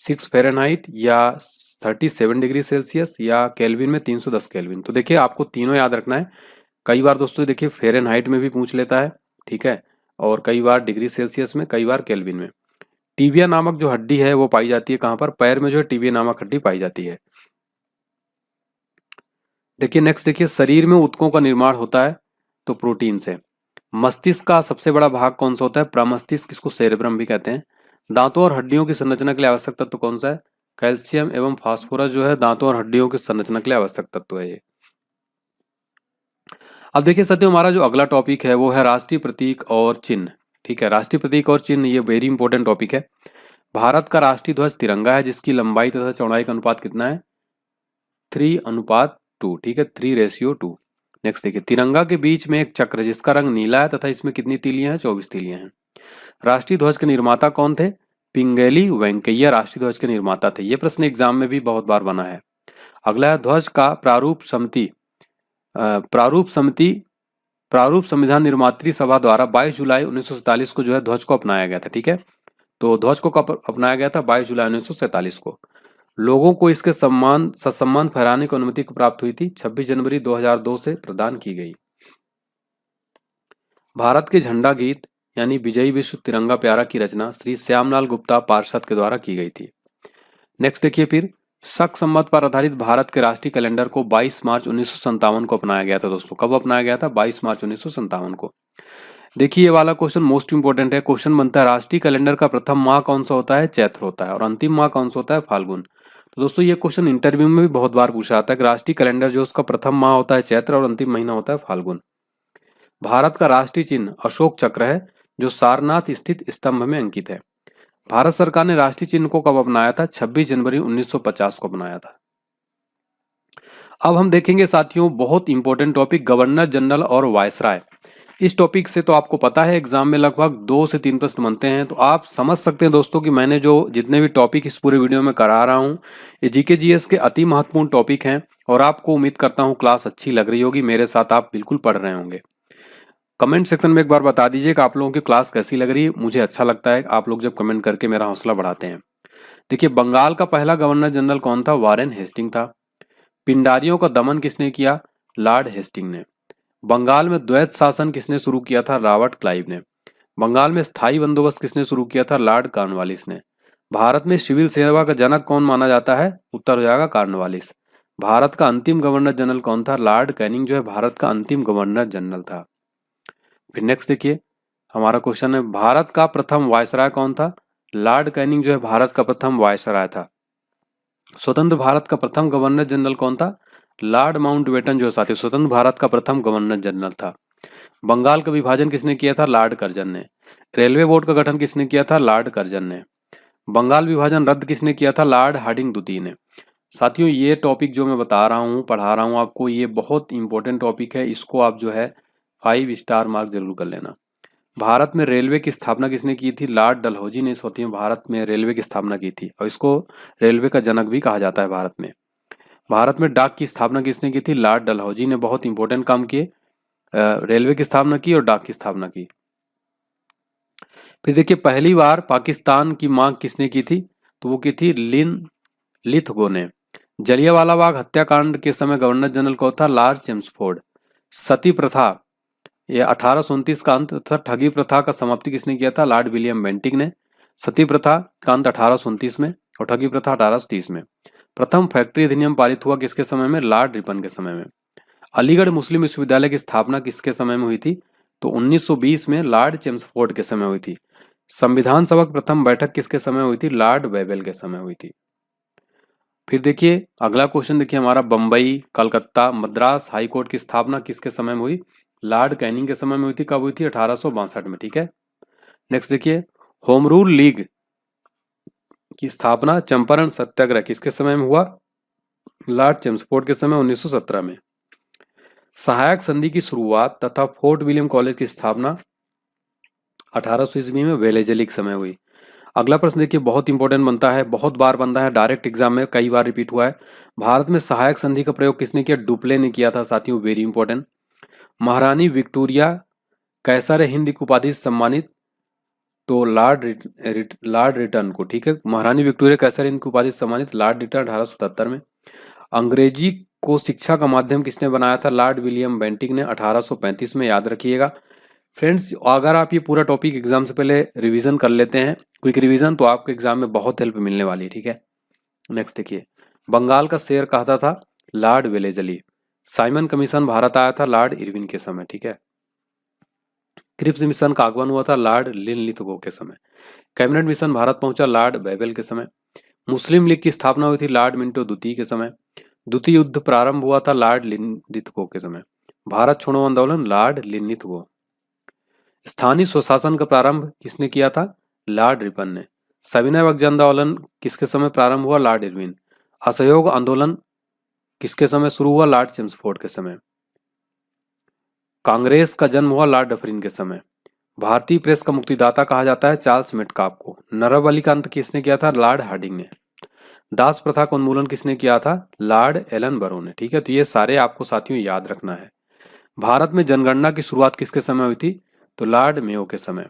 6 फ़ारेनहाइट या 37 डिग्री सेल्सियस या केल्विन में 310 केल्विन। तो देखिए आपको तीनों याद रखना है। कई बार दोस्तों देखिए फ़ारेनहाइट में भी पूछ लेता है, ठीक है, और कई बार डिग्री सेल्सियस में, कई बार केल्विन में। टीबिया नामक जो हड्डी है वो पाई जाती है कहाँ पर? पैर में जो है टीबिया नामक हड्डी पाई जाती है। देखिए नेक्स्ट देखिए, शरीर में ऊतकों का निर्माण होता है तो प्रोटीन से। मस्तिष्क का सबसे बड़ा भाग कौन सा होता है? प्रमस्तिष्क, इसको सेरेब्रम भी कहते हैं। दांतों और हड्डियों की संरचना के लिए आवश्यक तत्व कौन सा है? कैल्शियम एवं फास्फोरस जो है दांतों और हड्डियों की संरचना के लिए आवश्यक तत्व है ये। अब देखिए साथियों, हमारा जो अगला टॉपिक है वो है राष्ट्रीय प्रतीक और चिन्ह। ठीक है, राष्ट्रीय प्रतीक और चिन्ह ये वेरी इंपॉर्टेंट टॉपिक है। भारत का राष्ट्रीय ध्वज तिरंगा है जिसकी लंबाई तथा चौड़ाई का अनुपात कितना है? 3:2। ठीक है, 3:2। नेक्स्ट देखिए, तिरंगा के बीच में एक चक्र है जिसका रंग नीला है तथा इसमें कितनी तीलियां हैं? 24 तीलियां हैं। राष्ट्रीय ध्वज के निर्माता कौन थे? पिंगेली वेंकैया राष्ट्रीय ध्वज के निर्माता थे। ये प्रश्न एग्जाम में भी बहुत बार बना है। अगला है ध्वज का प्रारूप समिति। प्रारूप संविधान निर्मात्री सभा द्वारा 22 जुलाई 1947 को जो है ध्वज को अपनाया गया था। ठीक है, तो ध्वज को कब अपनाया गया था? 22 जुलाई 1947 को। लोगों को इसके ससम्मान फहराने की अनुमति प्राप्त हुई थी 26 जनवरी 2002 से प्रदान की गई। भारत के झंडा गीत यानी विजयी विश्व तिरंगा प्यारा की रचना श्री श्यामलाल गुप्ता पार्षद के द्वारा की गई थी। नेक्स्ट देखिए, फिर शक संवत पर आधारित भारत के राष्ट्रीय कैलेंडर को 22 मार्च 1957 को अपनाया गया था। दोस्तों कब अपनाया गया था? 22 मार्च 1957 को। देखिए ये वाला क्वेश्चन मोस्ट इंपोर्टेंट है। क्वेश्चन बनता है राष्ट्रीय कैलेंडर का प्रथम माह कौन सा होता है? चैत्र होता है। और अंतिम माह कौन सा होता है? फाल्गुन। तो दोस्तों ये क्वेश्चन इंटरव्यू में भी बहुत बार पूछा जाता है कि राष्ट्रीय कैलेंडर जो उसका प्रथम माह होता है चैत्र और अंतिम महीना होता है फाल्गुन। भारत का राष्ट्रीय चिन्ह अशोक चक्र है जो सारनाथ स्थित स्तंभ में अंकित है। भारत सरकार ने राष्ट्रीय चिन्ह को कब अपनाया था? 26 जनवरी 1950 को अपनाया था। अब हम देखेंगे साथियों बहुत इंपॉर्टेंट टॉपिक, गवर्नर जनरल और वायसराय। इस टॉपिक से तो आपको पता है एग्जाम में लगभग 2 से 3 प्रश्न बनते हैं। तो आप समझ सकते हैं दोस्तों कि मैंने जो जितने भी टॉपिक इस पूरे वीडियो में करा रहा हूँ ये जीके जीएस के अति महत्वपूर्ण टॉपिक हैं। और आपको उम्मीद करता हूँ क्लास अच्छी लग रही होगी, मेरे साथ आप बिल्कुल पढ़ रहे होंगे। कमेंट सेक्शन में एक बार बता दीजिए कि आप लोगों की क्लास कैसी लग रही है। मुझे अच्छा लगता है आप लोग जब कमेंट करके मेरा हौसला बढ़ाते हैं। देखिए बंगाल का पहला गवर्नर जनरल कौन था? वारेन हेस्टिंग था। पिंडारियों का दमन किसने किया? लॉर्ड हेस्टिंग ने। बंगाल में द्वैत शासन किसने शुरू किया था? रॉबर्ट क्लाइव ने। बंगाल में स्थायी बंदोबस्त किसने शुरू किया था? लॉर्ड कॉर्नवालिस ने। भारत में सिविल सेवा का जनक कौन माना जाता है? उत्तर हो जाएगा कॉर्नवालिस। भारत का अंतिम गवर्नर जनरल कौन था? लॉर्ड कैनिंग जो है भारत का अंतिम गवर्नर जनरल था। फिर नेक्स्ट देखिए हमारा क्वेश्चन है भारत का प्रथम वायसराय कौन था? लॉर्ड कैनिंग जो है भारत का प्रथम वायसराय था। स्वतंत्र भारत का प्रथम गवर्नर जनरल कौन था? लॉर्ड माउंटबेटन जो साथी स्वतंत्र भारत का प्रथम गवर्नर जनरल था। बंगाल का विभाजन किसने किया था? लॉर्ड कर्जन ने। रेलवे बोर्ड का गठन किसने किया था? लॉर्ड कर्जन ने। बंगाल विभाजन रद्द किसने किया था? लॉर्ड हार्डिंग द्वितीय ने। साथियों ये टॉपिक जो मैं बता रहा हूँ पढ़ा रहा हूँ आपको ये बहुत इंपॉर्टेंट टॉपिक है। इसको आप जो है 5 स्टार मार्क जरूर कर लेना। भारत में रेलवे की स्थापना किसने की थी? लॉर्ड डलहौजी ने साथियों भारत में रेलवे की स्थापना की थी और इसको रेलवे का जनक भी कहा जाता है भारत में। भारत में डाक की स्थापना किसने की थी? लॉर्ड डलहौजी ने। बहुत इंपॉर्टेंट काम किए, रेलवे की स्थापना की और डाक की स्थापना की। फिर देखिए पहली बार पाकिस्तान की मांग किसने की थी? तो वो की थी लिन लिथगो ने। जलियांवाला बाग हत्याकांड के समय गवर्नर जनरल कौन था? Lord Chelmsford. सती प्रथा ये 1829 का अंत तथा ठगी प्रथा का समाप्ति किसने किया था? लॉर्ड विलियम बेंटिंक ने। सती प्रथा का अंत 1829 में और ठगी प्रथा 1830 में। प्रथम फैक्ट्री अधिनियम पारित हुआ किसके समय में? लॉर्ड रिपन के समय में। अलीगढ़ मुस्लिम विश्वविद्यालय की स्थापना किसके समय में हुई थी? तो 1920 में लॉर्ड चेम्सफोर्ड के समय हुई थी। संविधान सभा की प्रथम बैठक किसके समय हुई थी? लॉर्ड वेबल के समय हुई थी। फिर देखिए अगला क्वेश्चन देखिए हमारा बंबई, कलकत्ता, मद्रास हाई कोर्ट की स्थापना किसके समय में हुई? लॉर्ड कैनिंग के समय में हुई थी। कब हुई थी? 1862 में। ठीक है, नेक्स्ट देखिए होम रूल लीग की स्थापना चंपारण सत्याग्रह किसके समय में हुआ? लॉर्ड चेम्सफोर्ड के समय 1917 में। सहायक संधि की शुरुआत तथा फोर्ट विलियम कॉलेज की स्थापना 1800 ईस्वी में वेलेजली के समय हुई। अगला प्रश्न देखिए, बहुत इंपॉर्टेंट बनता है, बहुत बार बनता है, डायरेक्ट एग्जाम में कई बार रिपीट हुआ है। भारत में सहायक संधि का प्रयोग किसने किया? डुप्ले ने किया था साथियों, वेरी इंपॉर्टेंट। महारानी विक्टोरिया कैसर हिंद की उपाधि से सम्मानित? तो लॉर्ड रिटन को, ठीक है। महारानी विक्टोरिया कैसर हिंद की उपाधि से सम्मानित लॉर्ड रिटन 1877 में। अंग्रेजी को शिक्षा का माध्यम किसने बनाया था? लॉर्ड विलियम बेंटिक ने 1835 में, याद रखिएगा। फ्रेंड्स, अगर आप ये पूरा टॉपिक एग्जाम से पहले रिवीजन कर लेते हैं, क्विक रिवीजन, तो आपको एग्जाम में बहुत हेल्प मिलने वाली है, ठीक है। नेक्स्ट देखिए, बंगाल का शेर कहता था? Lord Wellesley. Simon commission Bharat आया था लॉर्ड इरविन के समय, ठीक है। क्रिप्स मिशन का आगमन हुआ था लॉर्ड लिनलिथगो के समय। कैबिनेट मिशन भारत पहुंचा लॉर्ड बेबल के समय। मुस्लिम लीग की स्थापना हुई थी लॉर्ड मिंटो द्वितीय के समय। द्वितीय युद्ध प्रारंभ हुआ था लॉर्ड लिनलिथगो के समय। भारत छोड़ो आंदोलन लॉर्ड लिनलिथगो। स्थानीय स्वशासन का प्रारंभ किसने किया था? लॉर्ड रिपन ने। सविनय अवज्ञा आंदोलन किसके समय प्रारंभ हुआ? Lord Irwin. असहयोग आंदोलन किसके समय शुरू हुआ? लॉर्ड चेम्सफोर्ड के समय। कांग्रेस का जन्म हुआ लॉर्ड डफरिन के समय। भारतीय प्रेस का मुक्तिदाता कहा जाता है चार्ल्स मेटकाफ को। नरबली का अंत किसने किया था? लॉर्ड हार्डिंग ने। दास प्रथा का उन्मूलन किसने किया था? लॉर्ड एलन बरो ने, ठीक है। तो ये सारे आपको साथियों याद रखना है। भारत में जनगणना की शुरुआत किसके समय हुई थी? तो लॉर्ड मेयो के समय।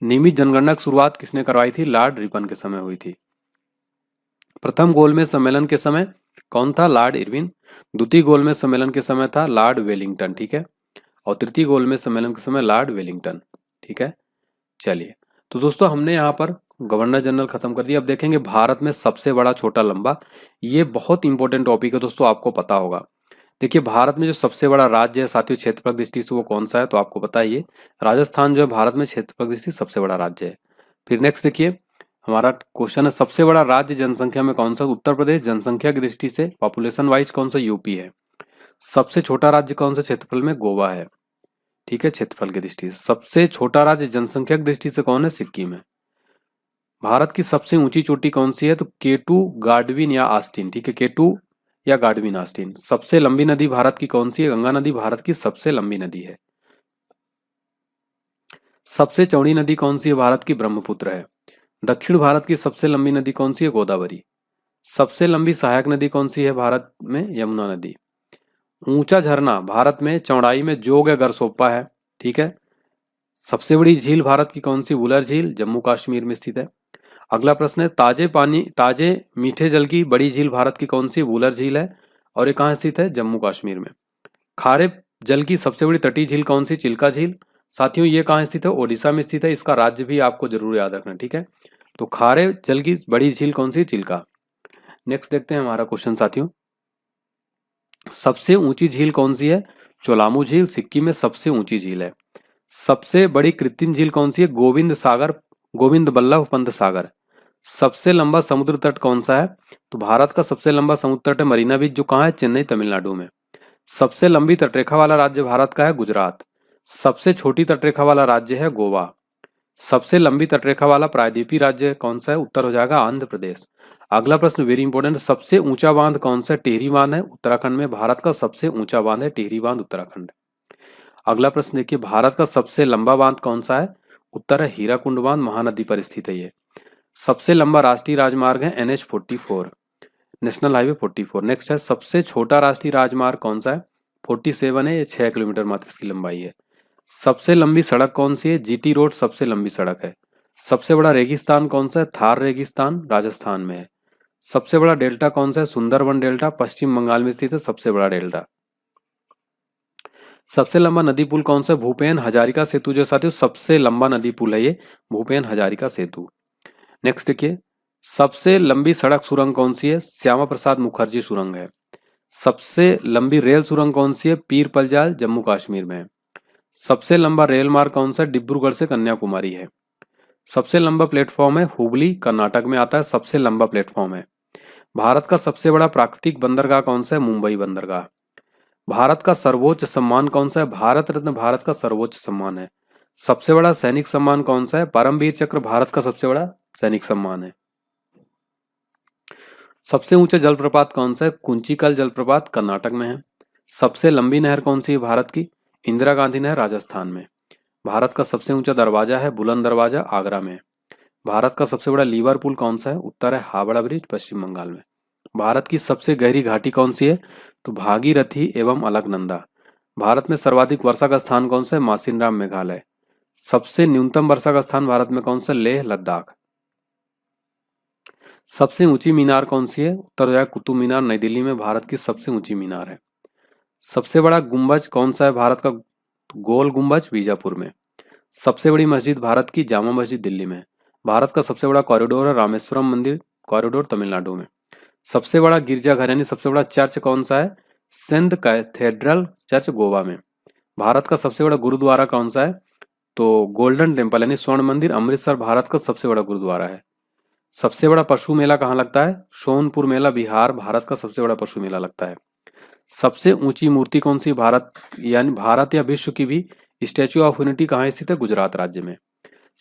नियमित जनगणना की शुरुआत किसने करवाई थी? लॉर्ड रिपन के समय हुई थी। प्रथम गोलमेज सम्मेलन के समय कौन था? Lord Irwin. द्वितीय गोलमेज सम्मेलन के समय था लॉर्ड वेलिंगटन, ठीक है। और तृतीय गोलमेज सम्मेलन के समय लॉर्ड वेलिंगटन, ठीक है। चलिए, तो दोस्तों हमने यहाँ पर गवर्नर जनरल खत्म कर दिया। अब देखेंगे भारत में सबसे बड़ा छोटा लंबा। ये बहुत इंपॉर्टेंट टॉपिक है दोस्तों, आपको पता होगा। देखिए, भारत में जो सबसे बड़ा राज्य है साथियों क्षेत्रफल दृष्टि से, वो कौन सा है? तो आपको पता ही है, राजस्थान जो है भारत में क्षेत्रफल दृष्टि से सबसे बड़ा राज्य है। फिर नेक्स्ट देखिए, हमारा क्वेश्चन है सबसे बड़ा राज्य जनसंख्या में कौन सा? उत्तर प्रदेश। जनसंख्या की दृष्टि से पॉपुलेशन वाइज कौन सा? यूपी है। सबसे छोटा राज्य कौन सा क्षेत्रफल में? गोवा है, ठीक है। क्षेत्रफल की दृष्टि से सबसे छोटा राज्य जनसंख्या की दृष्टि से कौन है? सिक्किम है। भारत की सबसे ऊंची चोटी कौन सी है? तो केटू, गाडविन या आस्टीन, ठीक है। केटू या गाडविन आस्टीन। सबसे लंबी नदी भारत की कौन सी है? गंगा नदी भारत की सबसे लंबी नदी है। सबसे चौड़ी नदी कौन सी है भारत की? ब्रह्मपुत्र है। दक्षिण भारत की सबसे लंबी नदी कौन सी है? गोदावरी। सबसे लंबी सहायक नदी कौन सी है भारत में? यमुना नदी। ऊंचा झरना भारत में चौड़ाई में जोग या गरसोप्पा है, ठीक है। सबसे बड़ी झील भारत की कौन सी? वुलर झील, जम्मू कश्मीर में स्थित है। अगला प्रश्न है, ताजे मीठे जल की बड़ी झील भारत की कौन सी? वुलर झील है। और ये कहाँ स्थित है? जम्मू कश्मीर में। खारे जल की सबसे बड़ी तटीय झील कौन सी? चिल्का झील। साथियों, ये कहाँ स्थित है? ओडिशा में स्थित है। इसका राज्य भी आपको जरूर याद रखना, ठीक है। तो खारे जल की बड़ी झील कौन सी? चिल्का। नेक्स्ट देखते हैं हमारा क्वेश्चन साथियों, सबसे ऊंची झील कौन सी है? चोलामू झील सिक्किम में सबसे ऊंची झील है। सबसे बड़ी कृत्रिम झील कौन सी है? गोविंद बल्लभ पंत सागर। सबसे लंबा समुद्र तट कौन सा है? तो भारत का सबसे लंबा समुद्र तट है मरीना बीच, जो कहाँ है? चेन्नई, तमिलनाडु में। सबसे लंबी तटरेखा वाला राज्य भारत का है गुजरात। सबसे छोटी तटरेखा वाला राज्य है गोवा। सबसे लंबी तटरेखा वाला प्रायद्वीपीय राज्य कौन सा है? उत्तर हो जाएगा आंध्र प्रदेश। अगला प्रश्न वेरी इंपॉर्टेंट, सबसे ऊंचा बांध कौन सा है? टिहरी बांध है उत्तराखंड में। भारत का सबसे ऊंचा बांध है टिहरी बांध, उत्तराखंड। अगला प्रश्न देखिए, भारत का सबसे लंबा बांध कौन सा है? उत्तर है हीराकुंड बांध, महानदी पर स्थित है ये। सबसे लंबा राष्ट्रीय राजमार्ग है NH44, नेशनल हाईवे 44। नेक्स्ट है, सबसे छोटा राष्ट्रीय राजमार्ग कौन सा है? 47 है, ये 6 किलोमीटर मात्र इसकी लंबाई है। सबसे लंबी सड़क कौन सी है? GT रोड सबसे लंबी सड़क है। सबसे बड़ा रेगिस्तान कौन सा है? थार रेगिस्तान, राजस्थान में है। सबसे बड़ा डेल्टा कौन सा है? सुंदरबन डेल्टा, पश्चिम बंगाल में स्थित है सबसे बड़ा डेल्टा। सबसे लंबा नदी पुल कौन सा है? भूपेन हजारिका सेतु जो साथियों सबसे लंबा नदी पुल है ये, भूपेन हजारिका सेतु। नेक्स्ट देखिए, सबसे लंबी सड़क सुरंग कौन सी है? श्यामा प्रसाद मुखर्जी सुरंग है। सबसे लंबी रेल सुरंग कौन सी है? पीर पंजाल, जम्मू कश्मीर में है। सबसे लंबा रेल मार्ग कौन सा है? डिब्रूगढ़ से कन्याकुमारी है। सबसे लंबा प्लेटफॉर्म है हुबली, कर्नाटक में आता है, सबसे लंबा प्लेटफॉर्म है। भारत का सबसे बड़ा प्राकृतिक बंदरगाह कौन सा है? मुंबई बंदरगाह। भारत का सर्वोच्च सम्मान कौन सा है? भारत रत्न भारत का सर्वोच्च सम्मान है। सबसे बड़ा सैनिक सम्मान कौन सा है? परमवीर चक्र भारत का सबसे बड़ा सैनिक सम्मान है। सबसे ऊंचा जलप्रपात कौन सा है? कुंचिकल जलप्रपात कर्नाटक में है। सबसे लंबी नहर कौन सी है भारत की? इंदिरा गांधी नहर राजस्थान में। भारत का सबसे ऊंचा दरवाजा है बुलंद दरवाजा, आगरा में। भारत का सबसे बड़ा लीवर पुल कौन सा है? उत्तर है हावड़ा ब्रिज, पश्चिम बंगाल में। भारत की सबसे गहरी घाटी कौन सी है? तो भागीरथी एवं अलकनंदा। भारत में सर्वाधिक वर्षा का स्थान कौन सा है? मासिनराम, मेघालय। सबसे न्यूनतम वर्षा का स्थान भारत में कौन सा? लेह लद्दाख। सबसे ऊंची मीनार कौन सी है? उत्तर हो जाएगा कुतुब मीनार, नई दिल्ली में भारत की सबसे ऊंची मीनार है। सबसे बड़ा गुंबज कौन सा है भारत का? गोल गुंबज बीजापुर में। सबसे बड़ी मस्जिद भारत की? जामा मस्जिद, दिल्ली में। भारत का सबसे बड़ा कॉरिडोर है रामेश्वरम मंदिर कॉरिडोर, तमिलनाडु में। सबसे बड़ा गिरजाघर यानी सबसे बड़ा चर्च कौन सा है? सेंट कैथेड्रल चर्च, गोवा में। भारत का सबसे बड़ा गुरुद्वारा कौन सा है? तो गोल्डन टेम्पल यानी स्वर्ण मंदिर, अमृतसर भारत का सबसे बड़ा गुरुद्वारा है। सबसे बड़ा पशु मेला कहाँ लगता है? सोनपुर मेला, बिहार, भारत का सबसे बड़ा पशु मेला लगता है। सबसे ऊंची मूर्ति कौन सी भारत यानी भारत या विश्व की भी? स्टैच्यू ऑफ यूनिटी कहाँ स्थित है? गुजरात राज्य में।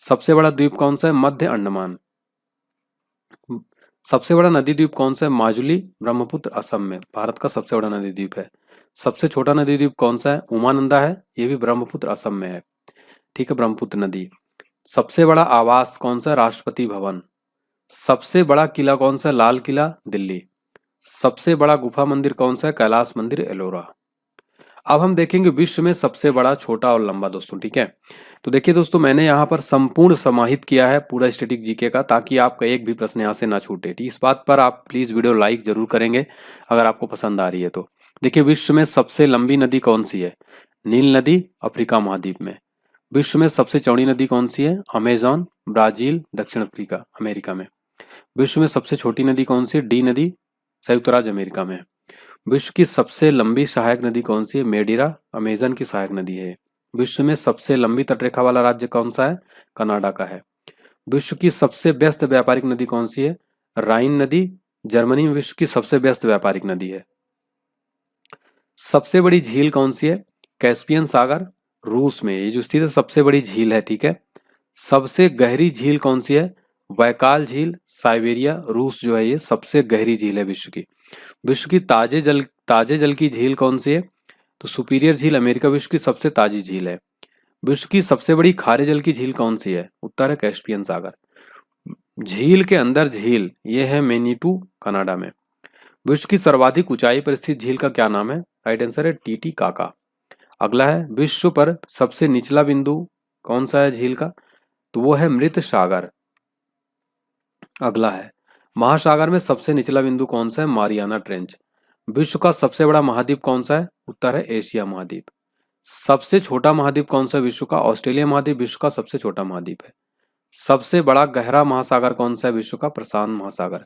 सबसे बड़ा द्वीप कौन सा है? मध्य अंडमान। सबसे बड़ा नदी द्वीप कौन सा है? माजुली, ब्रह्मपुत्र, असम में। भारत का सबसे बड़ा नदी द्वीप है। सबसे छोटा नदी द्वीप कौन सा है? उमानंदा है, ये भी ब्रह्मपुत्र, असम में है। ठीक है, ब्रह्मपुत्र नदी। सबसे बड़ा आवास कौन सा? राष्ट्रपति भवन। सबसे बड़ा किला कौन सा? लाल किला, दिल्ली। सबसे बड़ा गुफा मंदिर कौन सा है? कैलाश मंदिर, एलोरा। अब हम देखेंगे विश्व में सबसे बड़ा, छोटा और लंबा दोस्तों। ठीक है, तो देखिए दोस्तों, मैंने यहाँ पर संपूर्ण समाहित किया है पूरा स्टैटिक जीके का, ताकि आपका एक भी प्रश्न यहाँ से ना छूटे। इस बात पर आप प्लीज वीडियो लाइक जरूर करेंगे अगर आपको पसंद आ रही है तो। देखिए, विश्व में सबसे लंबी नदी कौन सी है? नील नदी, अफ्रीका महाद्वीप में। विश्व में सबसे चौड़ी नदी कौन सी है? अमेजॉन, ब्राजील, दक्षिण अफ्रीका, अमेरिका में। विश्व में सबसे छोटी नदी कौन सी है? डी नदी, संयुक्त राज्य अमेरिका में। विश्व की सबसे लंबी सहायक नदी कौन सी है? मेडिरा, अमेजन की सहायक नदी है। विश्व में सबसे लंबी तटरेखा वाला राज्य कौन सा है? कनाडा का है। विश्व की सबसे व्यस्त व्यापारिक नदी कौन सी है? राइन नदी, जर्मनी में विश्व की सबसे व्यस्त व्यापारिक नदी है। सबसे बड़ी झील कौन सी है? कैस्पियन सागर, रूस में ये जो स्थित है सबसे बड़ी झील है। ठीक है, सबसे गहरी झील कौन सी है? बैकाल झील, साइबेरिया, रूस जो है ये सबसे गहरी झील है विश्व की। विश्व की ताजे जल की झील कौन सी है? तो सुपीरियर झील, अमेरिका विश्व की सबसे ताजी झील है। विश्व की सबसे बड़ी खारे जल की झील कौन सी है? उत्तर है कैस्पियन सागर। झील के अंदर झील ये है मैनीटू, कनाडा में। विश्व की सर्वाधिक ऊंचाई पर स्थित झील का क्या नाम है? राइट आंसर है टीटीकाका। अगला है, विश्व पर सबसे निचला बिंदु कौन सा है झील का? तो वो है मृत सागर। अगला है, महासागर में सबसे निचला बिंदु कौन सा है? Mariana trench. विश्व का सबसे बड़ा महाद्वीप कौन सा है? उत्तर है एशिया महाद्वीप। सबसे छोटा महाद्वीप कौन सा है विश्व का? ऑस्ट्रेलिया महाद्वीप विश्व का सबसे छोटा महाद्वीप है। सबसे बड़ा गहरा महासागर कौन सा है विश्व का? प्रशांत महासागर।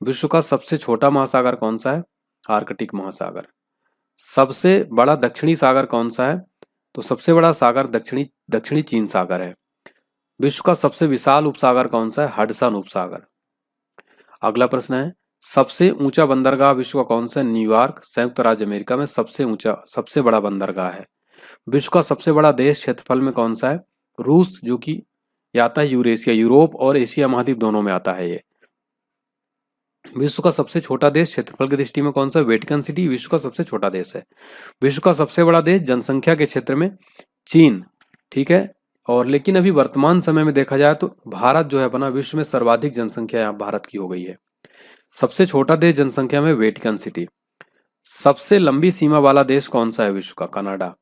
विश्व का सबसे छोटा महासागर कौन सा है? आर्कटिक महासागर। सबसे बड़ा दक्षिणी सागर कौन सा है? तो सबसे बड़ा सागर दक्षिणी दक्षिणी चीन सागर है। विश्व का सबसे विशाल उपसागर कौन सा है? हडसन उपसागर। अगला प्रश्न है, सबसे ऊंचा बंदरगाह विश्व का कौन सा है? न्यूयॉर्क, संयुक्त राज्य अमेरिका में सबसे ऊंचा सबसे बड़ा बंदरगाह है। विश्व का सबसे बड़ा देश क्षेत्रफल में कौन सा है? रूस, जो कि आता है यूरेशिया, यूरोप और एशिया महाद्वीप दोनों में आता है ये। विश्व का सबसे छोटा देश क्षेत्रफल की दृष्टि में कौन सा? वेटिकन सिटी विश्व का सबसे छोटा देश है। विश्व का सबसे बड़ा देश जनसंख्या के क्षेत्र में चीन। ठीक है, और लेकिन अभी वर्तमान समय में देखा जाए तो भारत जो है अपना विश्व में सर्वाधिक जनसंख्या यहाँ भारत की हो गई है। सबसे छोटा देश जनसंख्या में वेटिकन सिटी। सबसे लंबी सीमा वाला देश कौन सा है विश्व का? कनाडा।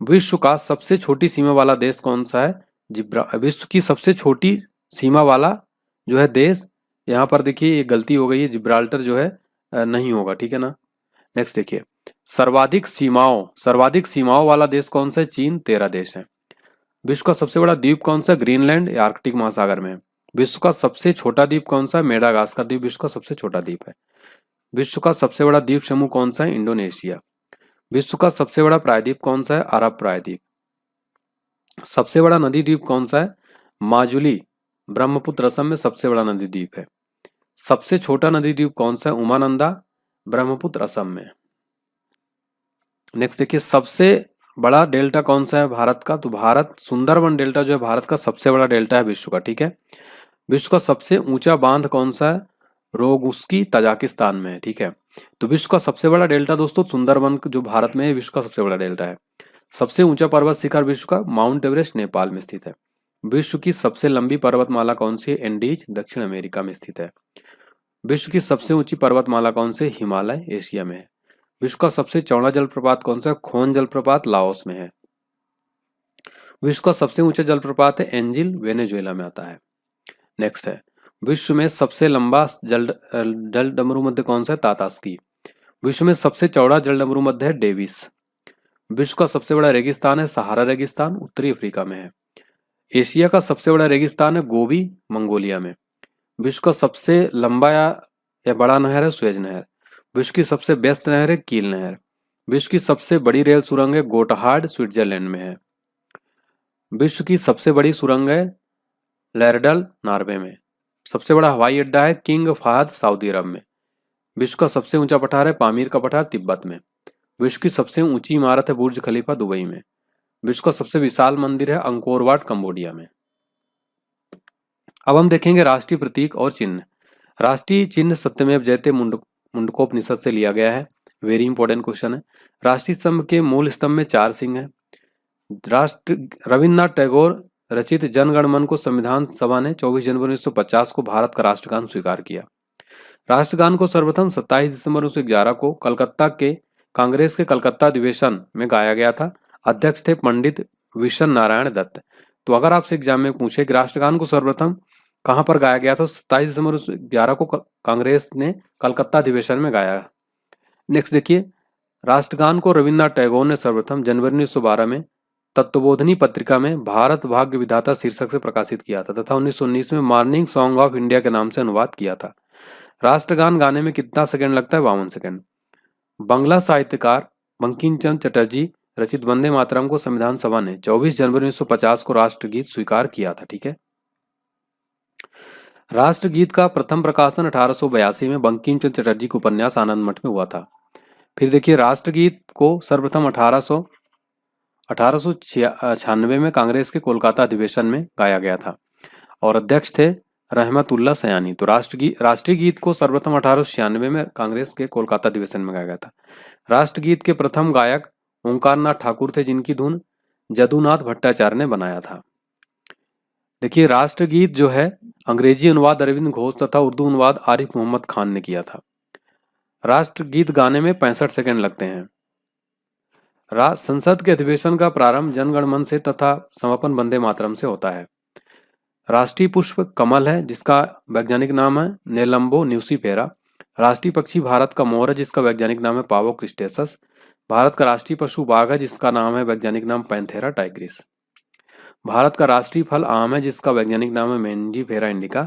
विश्व का सबसे छोटी सीमा वाला देश कौन सा है? विश्व की सबसे छोटी सीमा वाला जो है देश, यहाँ पर देखिए ये गलती हो गई है, जिब्राल्टर जो है नहीं होगा। ठीक है ना। नेक्स्ट देखिए, सर्वाधिक सीमाओं वाला देश कौन सा है? चीन, 13 देश है। विश्व का सबसे बड़ा द्वीप कौन सा? ग्रीनलैंड या आर्कटिक महासागर में। विश्व का सबसे छोटा द्वीप कौन सा है? मेडागास्कर द्वीप विश्व का सबसे छोटा द्वीप है। विश्व का सबसे बड़ा द्वीप समूह कौन सा है? इंडोनेशिया। विश्व का सबसे बड़ा प्रायद्वीप कौन सा है? अरब प्रायद्वीप। सबसे बड़ा नदी द्वीप कौन सा है? माजुली, ब्रह्मपुत्र, असम में सबसे बड़ा नदी द्वीप है। सबसे छोटा नदी द्वीप कौन सा है? उमानंदा, ब्रह्मपुत्र, असम में। नेक्स्ट देखिए, सबसे बड़ा डेल्टा कौन सा है भारत का? तो भारत सुंदरबन डेल्टा जो है भारत का सबसे बड़ा डेल्टा है विश्व का। ठीक है, विश्व का सबसे ऊंचा बांध कौन सा है? रोगुस्की तजाकिस्तान में है, ठीक है। तो विश्व का सबसे बड़ा डेल्टा दोस्तों सुंदरबन जो भारत में है, विश्व का सबसे बड़ा डेल्टा है। सबसे ऊंचा पर्वत शिखर विश्व का माउंट एवरेस्ट नेपाल में स्थित है। विश्व की सबसे लंबी पर्वतमाला कौन सी है? एंडीज दक्षिण अमेरिका में स्थित है। विश्व की सबसे ऊंची पर्वतमाला कौन सी? हिमालय एशिया में है। विश्व का सबसे चौड़ा जलप्रपात कौन सा? खोन जलप्रपात लाओस में है। विश्व का सबसे ऊंचा जलप्रपात है एंजिल, वेनेजुएला में आता है। नेक्स्ट है, विश्व में सबसे लंबा जल डमरू मध्य कौन सा है? तातास्की। विश्व में सबसे चौड़ा जल डमरू मध्य है डेविस। विश्व का सबसे बड़ा रेगिस्तान है सहारा रेगिस्तान, उत्तरी अफ्रीका में है। एशिया का सबसे बड़ा रेगिस्तान है गोबी, मंगोलिया में। विश्व का सबसे लंबा या बड़ा नहर है सुएज नहर। विश्व की सबसे व्यस्त नहर है कील नहर। विश्व की सबसे बड़ी रेल सुरंग है गोटहार्ड, स्विट्जरलैंड में है। विश्व की सबसे बड़ी सुरंग है लैरडल, नॉर्वे में। सबसे बड़ा हवाई अड्डा है किंग फहद, सऊदी अरब में। विश्व का सबसे ऊंचा पठार है पामीर का पठार, तिब्बत में। विश्व की सबसे ऊंची इमारत है बुर्ज खलीफा, दुबई में। विश्व का सबसे विशाल मंदिर है अंकोर वाट, कंबोडिया में। अब हम देखेंगे राष्ट्रीय प्रतीक और चिन्ह। राष्ट्रीय चिन्ह सत्यमेव जयते मुंडकोपनिषद से लिया गया है। वेरी इंपॉर्टेंट क्वेश्चन है। राष्ट्रीय स्तंभ के मूल स्तंभ में 4 सिंह हैं। रविन्द्रनाथ टैगोर रचित जन गण मन को संविधान सभा ने 24 जनवरी 1950 को भारत का राष्ट्रगान स्वीकार किया। राष्ट्रगान को सर्वप्रथम 27 दिसंबर 1911 को कलकत्ता के कांग्रेस के कलकत्ता अधिवेशन में गाया गया था। अध्यक्ष थे पंडित विशन नारायण दत्त। तो अगर आपसे एग्जाम में पूछे कि राष्ट्रगान को सर्वप्रथम कहां पर गाया गया था, 27 दिसंबर 1911 को कांग्रेस ने कलकत्ता अधिवेशन में गाया। नेक्स्ट देखिए, राष्ट्रगान को रविन्द्रनाथ टैगोर ने सर्वप्रथम जनवरी 1912 में तत्वबोधिनी पत्रिका में भारत भाग्य विधाता शीर्षक से प्रकाशित किया था तथा 1919 में मॉर्निंग सॉन्ग ऑफ इंडिया के नाम से अनुवाद किया था। राष्ट्रगान गाने में कितना सेकंड लगता है? 52 सेकंड। बांग्ला साहित्यकार बंकिम चंद्र चटर्जी रचित वंदे मातरम को संविधान सभा ने 24 जनवरी 1950 को राष्ट्रगीत स्वीकार किया था, ठीक है। राष्ट्रगीत का प्रथम प्रकाशन 1882 में बंकिम चंद्र चटर्जी के उपन्यास आनंद मठ में हुआ था। फिर देखिए, राष्ट्रगीत को सर्वप्रथम 1896 में कांग्रेस के कोलकाता अधिवेशन में गाया गया था और अध्यक्ष थे रहमतुल्लाह सयानी। तो राष्ट्रीय गीत को सर्वप्रथम 1896 में कांग्रेस के कोलकाता अधिवेशन में गाया गया था। राष्ट्रगीत के प्रथम गायक ओंकारनाथ ठाकुर थे, जिनकी धुन जदुनाथ भट्टाचार्य ने बनाया था। देखिए, राष्ट्रगीत जो है अंग्रेजी अनुवाद अरविंद घोष तथा उर्दू अनुवाद आरिफ मोहम्मद खान ने किया था। राष्ट्रगीत गाने में 65 सेकंड लगते हैं। संसद के अधिवेशन का प्रारंभ जनगण मन से तथा समापन वंदे मातरम से होता है। राष्ट्रीय पुष्प कमल है, जिसका वैज्ञानिक नाम है नेलम्बो न्यूसीफेरा। राष्ट्रीय पक्षी भारत का मोर है, जिसका वैज्ञानिक नाम है पावो क्रिस्टेसस। भारत का राष्ट्रीय पशु बाघ है, जिसका नाम है वैज्ञानिक नाम पैंथेरा टाइग्रिस। भारत का राष्ट्रीय फल आम है, जिसका वैज्ञानिक नाम है मेंजीफेरा इंडिका।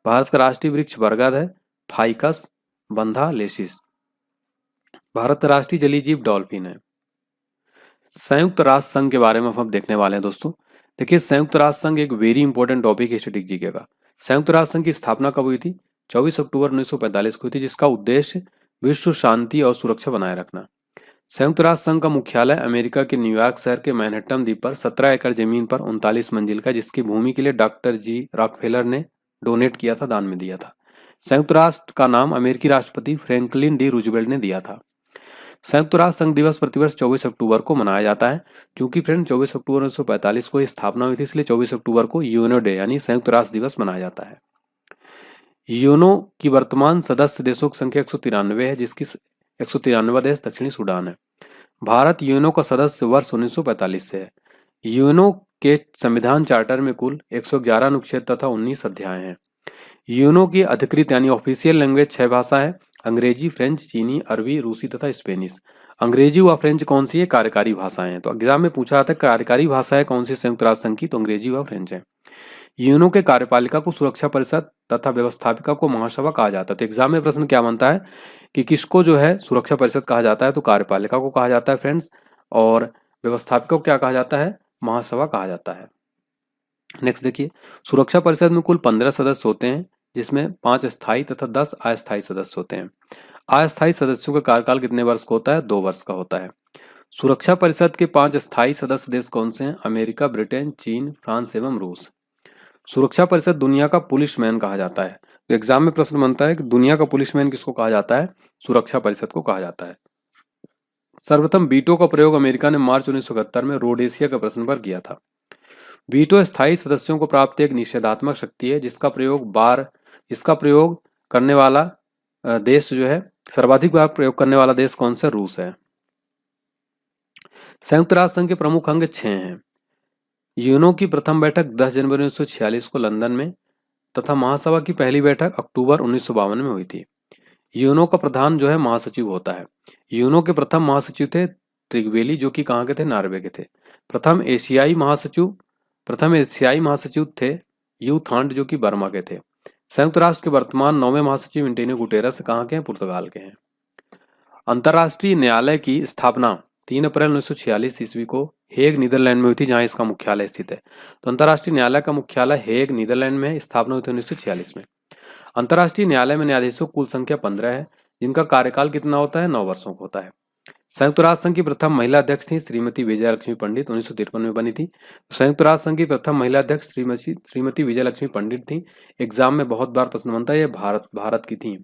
भारत का राष्ट्रीय वृक्ष बरगद है, फाइकस बंधा लेसिस। भारत का राष्ट्रीय जलीय जीव डॉल्फिन है। संयुक्त राष्ट्र संघ के बारे में हम देखने वाले हैं दोस्तों। देखिए, संयुक्त राष्ट्र संघ एक वेरी इंपॉर्टेंट टॉपिक है स्टैटिक जीके का। संयुक्त राष्ट्र संघ की स्थापना कब हुई थी? 24 अक्टूबर 1945 को हुई थी, जिसका उद्देश्य विश्व शांति और सुरक्षा बनाए रखना। संयुक्त राष्ट्र संघ का मुख्यालय अमेरिका के न्यूयॉर्क शहर के मैनहट्टन द्वीप पर 17 एकड़ जमीन पर 39 मंजिल का, जिसकी भूमि के लिए डॉक्टर जी रॉकफेलर ने डोनेट किया था, दान में दिया था। संयुक्त राष्ट्र का नाम अमेरिकी राष्ट्रपति फ्रैंकलिन डी रूजवेल्ट ने दिया था। संयुक्त राष्ट्र संघ दिवस प्रतिवर्ष 24 अक्टूबर को मनाया जाता है। क्योंकि फ्रेंड 24 अक्टूबर 1945 को स्थापना हुई थी, इसलिए 24 अक्टूबर को यूएनओ डे यानी संयुक्त राष्ट्र दिवस मनाया जाता है। यूएनओ की वर्तमान सदस्य देशों की संख्या 193 है, जिसकी 193वां देश दक्षिणी सूडान है। भारत यूएनओ का सदस्य वर्ष 1945 से है। यूएनओ के संविधान चार्टर में कुल 111 अनुच्छेद तथा 19 अध्याय हैं। यूएनओ की अधिकृत यानी ऑफिशियल लैंग्वेज 6 भाषा है, अंग्रेजी, फ्रेंच, चीनी, अरबी, रूसी तथा स्पेनिश। अंग्रेजी व फ्रेंच कौन सी है? कार्यकारी भाषाएं हैं। तो एग्जाम में पूछा जाता है कार्यकारी भाषाएं कौन सी संयुक्त राष्ट्र संघ की? तो अंग्रेजी व फ्रेंच है। यूएनओ के कार्यपालिका को सुरक्षा परिषद तथा व्यवस्थापिका को महासभा कहा जाता है। तो एग्जाम में प्रश्न क्या बनता है कि किसको जो है सुरक्षा परिषद कहा जाता है? तो कार्यपालिका को कहा जाता है फ्रेंड्स, और व्यवस्थापिका को क्या कहा जाता है? महासभा कहा जाता है। नेक्स्ट देखिए, सुरक्षा परिषद में कुल 15 सदस्य होते हैं, जिसमें 5 स्थायी तथा 10 अस्थायी सदस्य होते हैं। अस्थायी सदस्यों का कार्यकाल कितने वर्ष का होता है? 2 वर्ष का होता है। सुरक्षा परिषद के 5 स्थायी सदस्य देश कौन से हैं? अमेरिका, ब्रिटेन, चीन, फ्रांस एवं रूस। सुरक्षा परिषद दुनिया का पुलिस मैन कहा जाता है। तो एग्जाम में प्रश्न बनता है कि दुनिया का पुलिसमैन किसको कहा जाता है? सुरक्षा परिषद को कहा जाता है। सर्वप्रथम वीटो का प्रयोग अमेरिका ने मार्च 1971 में रोडेशिया के प्रश्न पर किया था। वीटो स्थायी सदस्यों को प्राप्त एक निषेधात्मक शक्ति है जिसका प्रयोग करने वाला देश जो है, सर्वाधिक बार प्रयोग करने वाला देश कौन सा? रूस है। संयुक्त राष्ट्र संघ के प्रमुख अंग 6 हैं। यूएनओ की प्रथम बैठक 10 जनवरी 1946 को लंदन में तथा महासभा की पहली बैठक अक्टूबर 1952 में हुई थी। यूएनओ का प्रधान जो है महासचिव होता है। यूएनओ के प्रथम महासचिव थे त्रिगवेली, जो कि कहाँ के थे? नॉर्वे के थे। प्रथम एशियाई महासचिव थे यू थांड, जो कि बर्मा के थे। संयुक्त राष्ट्र के वर्तमान 9वें महासचिव एंटोनियो गुटेरस कहाँ के हैं? पुर्तगाल के हैं। अंतर्राष्ट्रीय न्यायालय की स्थापना 3 अप्रैल 1946 ईस्वी को हेग नीदरलैंड में हुई थी, जहां इसका मुख्यालय स्थित है। तो अंतर्राष्ट्रीय न्यायालय का मुख्यालय हेग नीदरलैंड में है। स्थापना हुई थी 1946 में। अंतर्राष्ट्रीय न्यायालय में न्यायाधीशों की कुल संख्या 15 है, जिनका कार्यकाल कितना होता है? 9 वर्षों का होता है। संयुक्त राष्ट्र संघ की प्रथम महिला अध्यक्ष थी श्रीमती विजय लक्ष्मी पंडित, 1953 में बनी थी। संयुक्त राष्ट्र संघ की प्रथम महिला अध्यक्ष श्रीमती विजय लक्ष्मी पंडित थी। एग्जाम में बहुत बार प्रश्न बनता है, ये भारत की थी।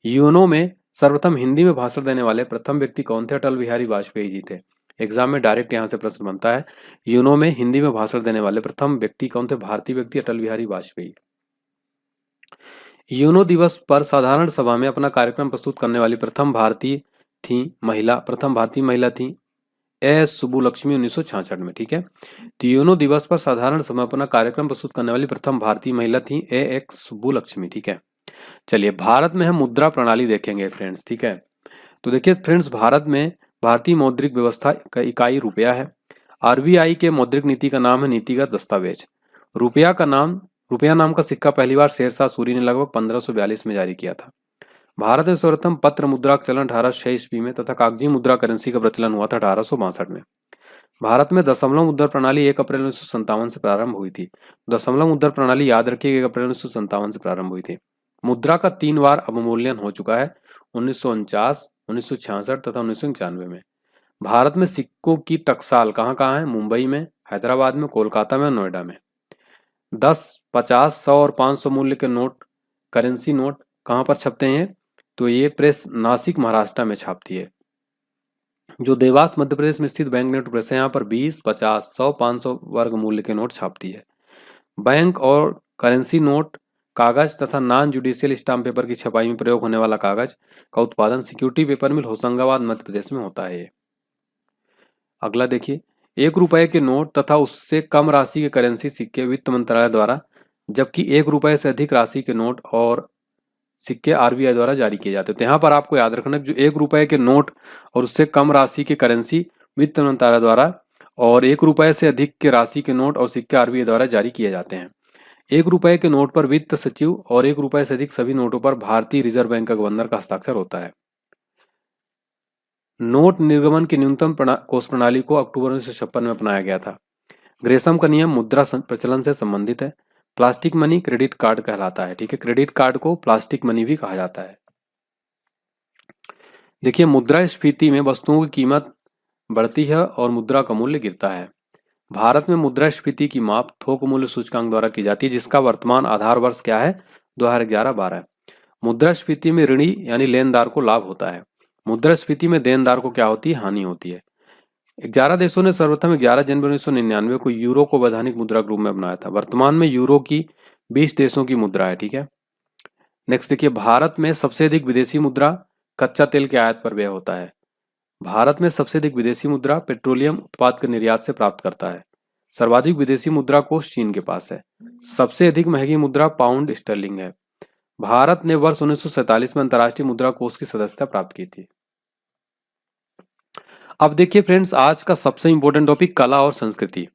यूएनओ में सर्वप्रथम हिंदी में भाषण देने वाले प्रथम व्यक्ति कौन थे? अटल बिहारी वाजपेयी जी थे। एग्जाम में डायरेक्ट यहाँ से प्रश्न बनता है, यूएनओ में हिंदी में भाषण देने वाले प्रथम व्यक्ति कौन थे? भारतीय व्यक्ति अटल बिहारी वाजपेयी। यूएनओ दिवस पर साधारण सभा में अपना कार्यक्रम प्रस्तुत करने वाली प्रथम भारतीय महिला थी एस सुब्बुलक्ष्मी 1966 में। ठीक है, तो यूएनओ दिवस पर साधारण सभा में अपना कार्यक्रम प्रस्तुत करने वाली प्रथम भारतीय महिला थी ए एक्स सुब्बुलक्ष्मी। ठीक है, चलिए भारत में हम मुद्रा प्रणाली देखेंगे फ्रेंड्स। ठीक है, तो देखिए फ्रेंड्स, भारत में भारतीय मौद्रिक व्यवस्था का इकाई रुपया है। आरबीआई के मौद्रिक नीति का नाम है नीतिगत दस्तावेज। रुपया नाम का सिक्का पहली बार शेरशाह सूरी ने लगभग 1542 में जारी किया था। भारत में सर्वप्रथम पत्र मुद्रा का चलन 1806 ईस्वी में तथा कागजी मुद्रा करेंसी का प्रचलन हुआ था 1862 में। भारत में दशमलव मुद्रा प्रणाली 1 अप्रैल 1957 से प्रारंभ हुई थी। दशमलव मुद्रा प्रणाली याद रखिए 1 अप्रैल 1957 से प्रारंभ हुई थी। मुद्रा का 3 बार अवमूल्यन हो चुका है, 1949, 1966 तथा 1991 में। भारत में सिक्कों की टकसाल कहाँ कहाँ है? मुंबई में, हैदराबाद में, कोलकाता में, नोएडा में। 10, 50, 100 और 500 मूल्य के नोट, करेंसी नोट कहाँ पर छपते हैं? तो ये प्रेस नासिक महाराष्ट्र में छापती है। जो देवास मध्य प्रदेश में स्थित बैंक नोट प्रेस है, यहाँ पर 20, 50, 100, 500 वर्ग मूल्य के नोट छापती है। बैंक और करेंसी नोट कागज तथा नॉन जुडिशियल स्टाम्प पेपर की छपाई में प्रयोग होने वाला कागज का उत्पादन सिक्योरिटी पेपर मिल होशंगाबाद मध्य प्रदेश में होता है। अगला देखिए, 1 रुपए के नोट तथा उससे कम राशि के करेंसी सिक्के वित्त मंत्रालय द्वारा, जबकि 1 रुपए से अधिक राशि के नोट और सिक्के आरबीआई द्वारा जारी किए जाते हैं। तो यहाँ पर आपको याद रखना जो 1 रुपए के नोट और उससे कम राशि की करेंसी वित्त मंत्रालय द्वारा और 1 रुपए से अधिक के राशि के नोट और सिक्के आरबीआई द्वारा जारी किए जाते हैं। 1 रुपए के नोट पर वित्त सचिव और 1 रुपए से अधिक सभी नोटों पर भारतीय रिजर्व बैंक का गवर्नर का हस्ताक्षर होता है। नोट निर्गमन की न्यूनतम कोष प्रणाली को अक्टूबर 1956 में अपनाया गया था। ग्रेसम का नियम मुद्रा प्रचलन से संबंधित है। प्लास्टिक मनी क्रेडिट कार्ड कहलाता है। ठीक है, क्रेडिट कार्ड को प्लास्टिक मनी भी कहा जाता है। देखिए, मुद्रास्फीति में वस्तुओं की कीमत बढ़ती है और मुद्रा का मूल्य गिरता है। भारत में मुद्रास्फीति की माप थोक मूल्य सूचकांक द्वारा की जाती है, जिसका वर्तमान आधार वर्ष क्या है? 2011-12। मुद्रास्फीति में ऋणी यानी लेनदार को लाभ होता है। मुद्रास्फीति में देनदार को क्या होती है? हानि होती है। 11 देशों ने सर्वप्रथम 11 जनवरी 1999 को यूरो को वैधानिक मुद्रा के रूप में अपनाया था। वर्तमान में यूरो की 20 देशों की मुद्रा है। ठीक है, नेक्स्ट देखिए, भारत में सबसे अधिक विदेशी मुद्रा कच्चा तेल के आयात पर व्यय होता है। भारत में सबसे अधिक विदेशी मुद्रा पेट्रोलियम उत्पाद के निर्यात से प्राप्त करता है। सर्वाधिक विदेशी मुद्रा कोष चीन के पास है। सबसे अधिक महंगी मुद्रा पाउंड स्टर्लिंग है। भारत ने वर्ष 1947 में अंतर्राष्ट्रीय मुद्रा कोष की सदस्यता प्राप्त की थी। अब देखिए फ्रेंड्स, आज का सबसे इंपॉर्टेंट टॉपिक कला और संस्कृति।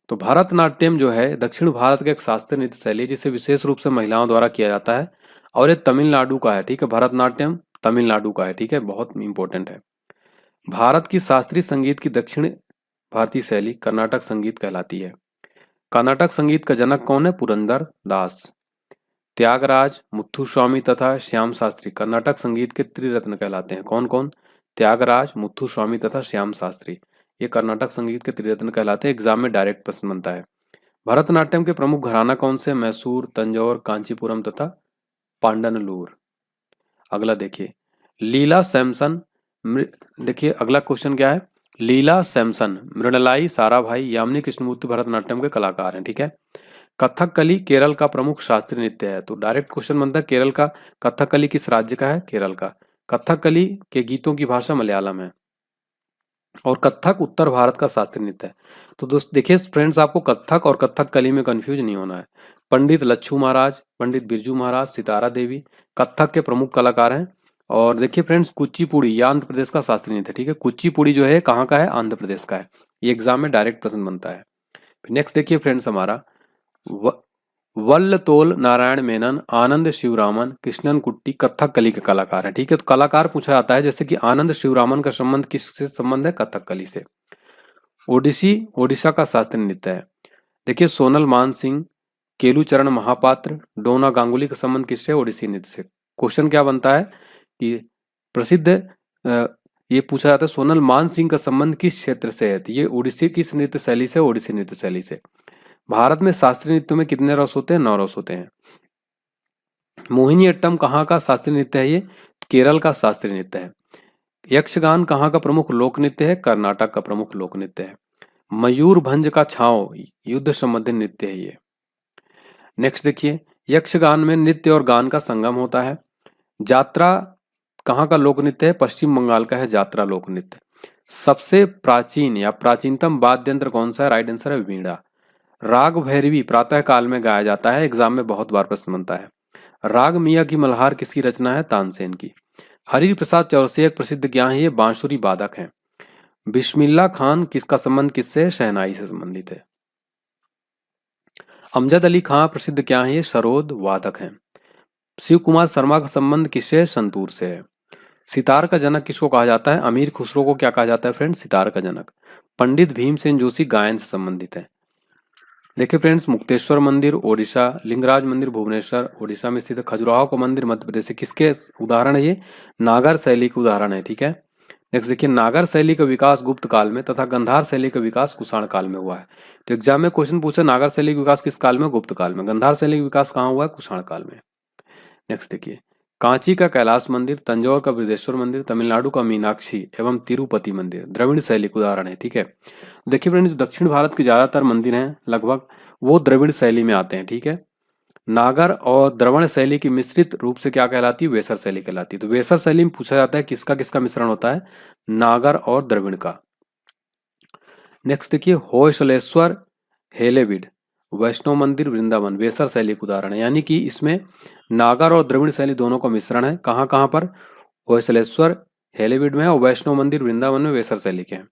तो भरतनाट्यम जो है दक्षिण भारत का एक शास्त्रीय नृत्य शैली है, जिसे विशेष रूप से महिलाओं द्वारा किया जाता है और ये तमिलनाडु का है। ठीक है, भरतनाट्यम तमिलनाडु का है। ठीक है, बहुत इंपॉर्टेंट है। भारत की शास्त्रीय संगीत की दक्षिण भारतीय शैली कर्नाटक संगीत कहलाती है। कर्नाटक संगीत का जनक कौन है? पुरंदर दास। त्यागराज, मुथुस्वामी तथा श्याम शास्त्री कर्नाटक संगीत के त्रिरत्न कहलाते हैं। कौन कौन? त्यागराज, मुथुस्वामी तथा श्याम शास्त्री, ये कर्नाटक संगीत के त्रिरत्न कहलाते हैं। एग्जाम में डायरेक्ट प्रश्न बनता है। भरतनाट्यम के प्रमुख घराना कौन से? मैसूर, तंजौर, कांचीपुरम तथा पांडनलूर। अगला देखिए, लीला सैमसन, देखिए अगला क्वेश्चन क्या है, लीला सैमसन मृणलाई साराभाई यामिनी कृष्णमूर्ति भरतनाट्यम के कलाकार हैं, ठीक है। कथकली केरल का प्रमुख शास्त्रीय नृत्य है, तो डायरेक्ट क्वेश्चन बनता है केरल का कथकली किस राज्य का है, केरल का। कथकली के गीतों की भाषा मलयालम है और कथक उत्तर भारत का शास्त्रीय नृत्य है। तो दोस्त देखिए फ्रेंड्स, आपको कथक और कथकली में कंफ्यूज नहीं होना है। पंडित लच्छू महाराज, पंडित बिरजू महाराज, सितारा देवी कथक के प्रमुख कलाकार हैं। और देखिए फ्रेंड्स, कुचिपुड़ी ये आंध्र प्रदेश का शास्त्रीय नृत्य है, ठीक है। कुचिपुड़ी जो है कहाँ का है, आंध्र प्रदेश का है। ये एग्जाम में डायरेक्ट प्रश्न बनता है। नेक्स्ट देखिए फ्रेंड्स हमारा, वल्लतोल नारायण मेनन, आनंद शिवरामन, कृष्णन कुट्टी कथकली के कलाकार हैं, ठीक है। तो कलाकार पूछा जाता है, जैसे कि आनंद शिवरामन का संबंध किससे संबंध है, कथकली से। ओडिसी ओडिशा का शास्त्रीय नृत्य है। देखिए सोनल मान सिंह, केलूचरण महापात्र, डोना गांगुली का संबंध किससे, ओडिसी नृत्य से। क्वेश्चन क्या बनता है कि प्रसिद्ध ये पूछा जाता है सोनल मान सिंह का संबंध किस क्षेत्र से है, तो ये ओडिसी किस नृत्य शैली से, ओडिसी नृत्य शैली से। भारत में शास्त्रीय नृत्य में कितने रस होते हैं, 9 रस होते हैं। मोहिनीअट्टम कहाँ का शास्त्रीय नृत्य है, ये केरल का शास्त्रीय नृत्य है। यक्षगान कहाँ का प्रमुख लोक नृत्य है, कर्नाटक का प्रमुख लोक नृत्य है। मयूरभंज का छांव युद्ध संबंधी नृत्य है ये। नेक्स्ट देखिए, यक्षगान में नृत्य और गान का संगम होता है। जात्रा कहाँ का लोक नृत्य है, पश्चिम बंगाल का है जात्रा लोक नृत्य। सबसे प्राचीन या प्राचीनतम वाद्य यंत्र कौन सा है, राइट आंसर है वीणा। राग भैरवी प्रातः काल में गाया जाता है, एग्जाम में बहुत बार प्रश्न बनता है। राग मियाँ की मल्हार किसकी रचना है, तानसेन की। हरि प्रसाद चौरसिया एक प्रसिद्ध क्या है, ये बांसुरी वादक हैं। बिस्मिल्लाह खान किसका संबंध किससे है, शहनाई से संबंधित है। अमजद अली खां प्रसिद्ध क्या है, ये सरोद वादक हैं। शिव कुमार शर्मा का संबंध किससे है, संतूर से है। सितार का जनक किसको कहा जाता है, अमीर खुसरो को क्या कहा जाता है फ्रेंड्स, सितार का जनक। पंडित भीमसेन जोशी गायन से संबंधित है। देखिए फ्रेंड्स, मुक्तेश्वर मंदिर ओडिशा, लिंगराज मंदिर भुवनेश्वर ओडिशा में स्थित है। खजुराहो का मंदिर मध्य प्रदेश से। किसके उदाहरण है ये, नागर शैली के उदाहरण है, ठीक है। नेक्स्ट देखिए, नागर शैली का विकास गुप्त काल में तथा गंधार शैली का विकास कुषाण काल में हुआ है। तो एग्जाम में क्वेश्चन पूछे नागर शैली का विकास किस काल में, गुप्त काल में। गंधार शैली का विकास कहाँ हुआ है, कुषाण काल में। नेक्स्ट देखिए, कांची का कैलाश मंदिर, तंजौर का बृहदेश्वर मंदिर, तमिलनाडु का मीनाक्षी एवं तिरुपति मंदिर द्रविड़ शैली के उदाहरण है, ठीक है। देखिए फ्रेंड्स, दक्षिण भारत के ज्यादातर मंदिर हैं लगभग, वो द्रविड़ शैली में आते हैं, ठीक है। नागर और द्रविड़ शैली की मिश्रित रूप से क्या कहलाती है, वेसर शैली कहलाती है। तो वेसर शैली में पूछा जाता है किसका किसका मिश्रण होता है, नागर और द्रविड़ का। नेक्स्ट देखिए, होयसलेश्वर हेलेविड वैष्णव मंदिर वृंदावन वेसर शैली का उदाहरण है, यानी कि इसमें नागर और द्रविड़ शैली दोनों का मिश्रण है। कहाँ कहाँ पर, होयसलेश्वर हेलेविड में और वैष्णव मंदिर वृंदावन में वेसर शैली के हैं।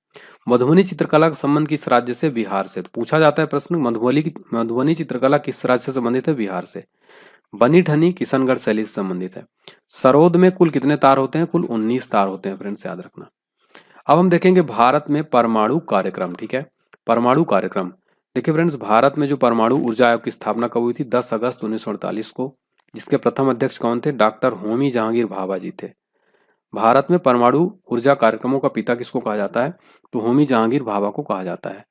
मधुबनी चित्रकला का संबंध किस राज्य से, बिहार से। तो पूछा जाता है प्रश्न, मधुबनी चित्रकला किस राज्य से संबंधित है, बिहार से। बनी ठनी किशनगढ़ शैली से संबंधित है। सरोद में कुल कितने तार होते हैं, कुल 19 तार होते हैं फ्रेंड्स, याद रखना। अब हम देखेंगे भारत में परमाणु कार्यक्रम, ठीक है। परमाणु कार्यक्रम, देखिए फ्रेंड्स, भारत में जो परमाणु ऊर्जा आयोग की स्थापना कब हुई थी, 10 अगस्त 1948 को। जिसके प्रथम अध्यक्ष कौन थे, डॉक्टर होमी जहांगीर भाभा जी थे। भारत में परमाणु ऊर्जा कार्यक्रमों का पिता किसको कहा जाता है, तो होमी जहांगीर भाभा को कहा जाता है।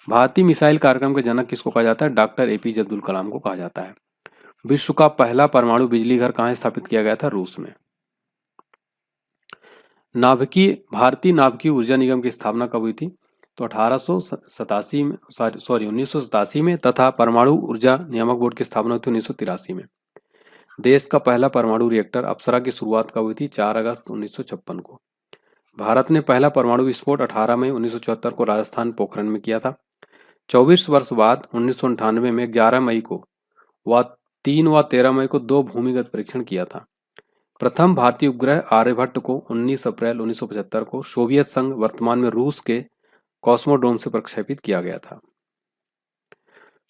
भारतीय मिसाइल कार्यक्रम के जनक किसको कहा जाता है, डॉक्टर एपीजे अब्दुल कलाम को कहा जाता है। विश्व का पहला परमाणु बिजली घर कहाँ स्थापित किया गया था, रूस में। भारतीय नाभिकीय ऊर्जा निगम की स्थापना कब हुई थी, तो 1887 में, सॉरी 1987 में, तथा परमाणु ऊर्जा नियामक बोर्ड की स्थापना हुई थी 1983 में। देश का पहला परमाणु रिएक्टर अप्सरा की शुरुआत कब हुई थी, 4 अगस्त 1956 को। भारत ने पहला परमाणु विस्फोट 18 मई 1974 को राजस्थान पोखरण में किया था। 24 वर्ष बाद 1998 में 11 मई को व 3 व 13 मई को 2 भूमिगत परीक्षण किया था। प्रथम भारतीय उपग्रह आर्यभट्ट को 19 अप्रैल 1975 को सोवियत संघ वर्तमान में रूस के कॉस्मोड्रोम से प्रक्षेपित किया गया था।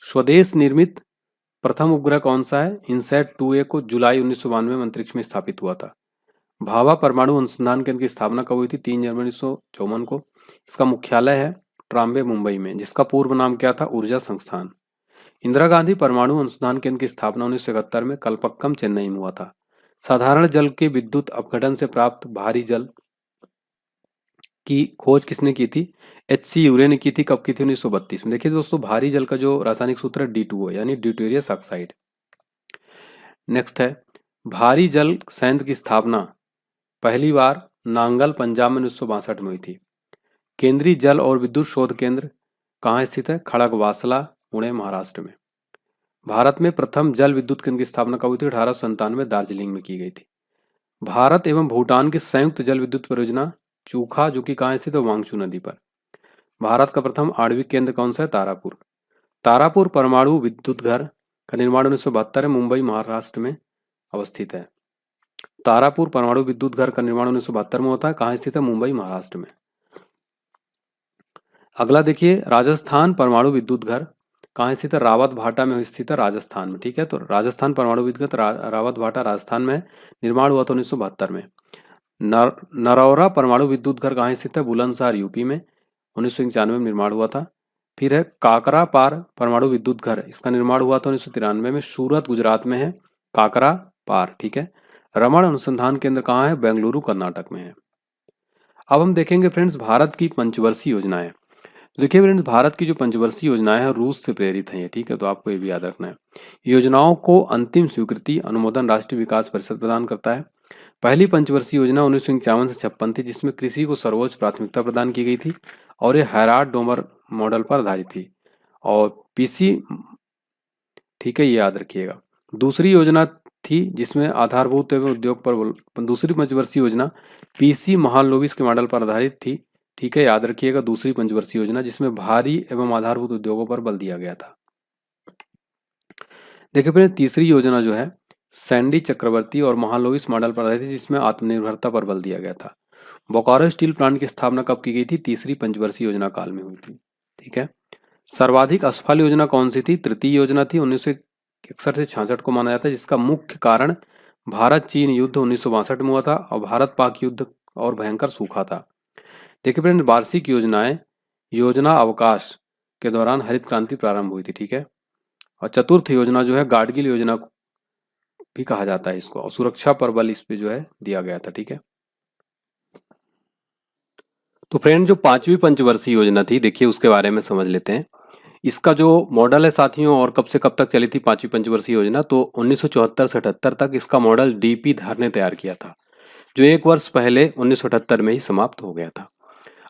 स्वदेश निर्मित प्रथम उपग्रह कौन सा है, इनसैट 2A को जुलाई 1992 में अंतरिक्ष में स्थापित हुआ था। भाभा परमाणु अनुसंधान केंद्र की स्थापना कब हुई थी, 3 जनवरी 1954 को। इसका मुख्यालय है ट्राम्बे मुंबई में, जिसका पूर्व नाम क्या था, ऊर्जा संस्थान। इंदिरा गांधी परमाणु अनुसंधान केंद्र की स्थापना 1971 में कलपक्कम चेन्नई में हुआ था। साधारण जल के विद्युत अपघटन से प्राप्त भारी जल की खोज किसने की थी, H.C. यूरे ने की थी। कब की थी, 1932 में। देखिए दोस्तों, भारी जल का जो रासायनिक सूत्र है D2O यानी ड्यूटेरियस ऑक्साइड। नेक्स्ट है, भारी जल संयंत्र की स्थापना पहली बार नांगल पंजाब में 1962 में हुई थी। केंद्रीय जल और विद्युत शोध केंद्र कहाँ स्थित है? खड़गवासला, पुणे, महाराष्ट्र में। भारत में प्रथम जल विद्युत केंद्र की स्थापना कब हुई थी? 1897 दार्जिलिंग में की गई थी। भारत एवं भूटान की संयुक्त जल विद्युत परियोजना चूखा, जो कि कहाँ स्थित है? वांगचू नदी पर। भारत का प्रथम आणविक केंद्र कौन सा है? तारापुर। तारापुर परमाणु विद्युत घर का निर्माण 1972 में मुंबई, महाराष्ट्र में अवस्थित है। तारापुर परमाणु विद्युत घर का निर्माण 1972 में होता है। कहाँ स्थित है? मुंबई, महाराष्ट्र में। अगला देखिए, राजस्थान परमाणु विद्युत घर कहाँ स्थित है? रावत भाटा में स्थित है, राजस्थान में। ठीक है, तो राजस्थान परमाणु विद्युत रावत भाटा राजस्थान में निर्माण हुआ था 1972 में। नरौरा परमाणु विद्युत घर कहाँ स्थित है? बुलंदशहर, यूपी में 1991 में निर्माण हुआ था। फिर है काकरा पार परमाणु विद्युत घर, इसका निर्माण हुआ था 1993 में, सूरत, गुजरात में है काकरा पार। ठीक है, रमण अनुसंधान केंद्र कहाँ है? बेंगलुरु, कर्नाटक में है। अब हम देखेंगे फ्रेंड्स भारत की पंचवर्षीय योजनाएं। तो देखिए फ्रेंड्स, भारत की जो पंचवर्षीय योजनाएं हैं रूस से प्रेरित हैं ये। ठीक है, तो आपको ये भी याद रखना है। योजनाओं को अंतिम स्वीकृति अनुमोदन राष्ट्रीय विकास परिषद प्रदान करता है। पहली पंचवर्षीय योजना 1951 से 56 थी, जिसमें कृषि को सर्वोच्च प्राथमिकता प्रदान की गई थी और ये हैराड डोमर मॉडल पर आधारित थी और पीसी। ठीक है, ये याद रखिएगा। दूसरी योजना थी जिसमें आधारभूत एवं उद्योग पर दूसरी पंचवर्षीय योजना पीसी महालनोबिस के मॉडल पर आधारित थी। ठीक है, याद रखिएगा, दूसरी पंचवर्षीय योजना जिसमें भारी एवं आधारभूत उद्योगों पर बल दिया गया था। देखिए फिर तीसरी योजना जो है सैंडी चक्रवर्ती और महालनोबिस मॉडल पर आधारित थी, जिसमें आत्मनिर्भरता पर बल दिया गया था। बोकारो स्टील प्लांट की स्थापना कब की गई थी? तीसरी पंचवर्षीय योजना काल में हुई थी। ठीक है, सर्वाधिक असफल योजना कौन सी थी? तृतीय योजना थी, 1961 से 66 को माना जाता है, जिसका मुख्य कारण भारत चीन युद्ध 1962 में हुआ था और भारत पाक युद्ध और भयंकर सूखा था। देखिए फ्रेंड, वार्षिक योजनाएं योजना अवकाश के दौरान हरित क्रांति प्रारंभ हुई थी। ठीक है, और चतुर्थ योजना जो है गाडगिल योजना भी कहा जाता है इसको, और सुरक्षा पर बल इस पे जो है दिया गया था। ठीक है, तो फ्रेंड जो पांचवी पंचवर्षीय योजना थी, देखिए उसके बारे में समझ लेते हैं। इसका जो मॉडल है साथियों, और कब से कब तक चली थी पांचवी पंचवर्षीय योजना, तो 1974 से 78 तक इसका मॉडल डीपी धर ने तैयार किया था, जो एक वर्ष पहले 1978 में ही समाप्त हो गया था।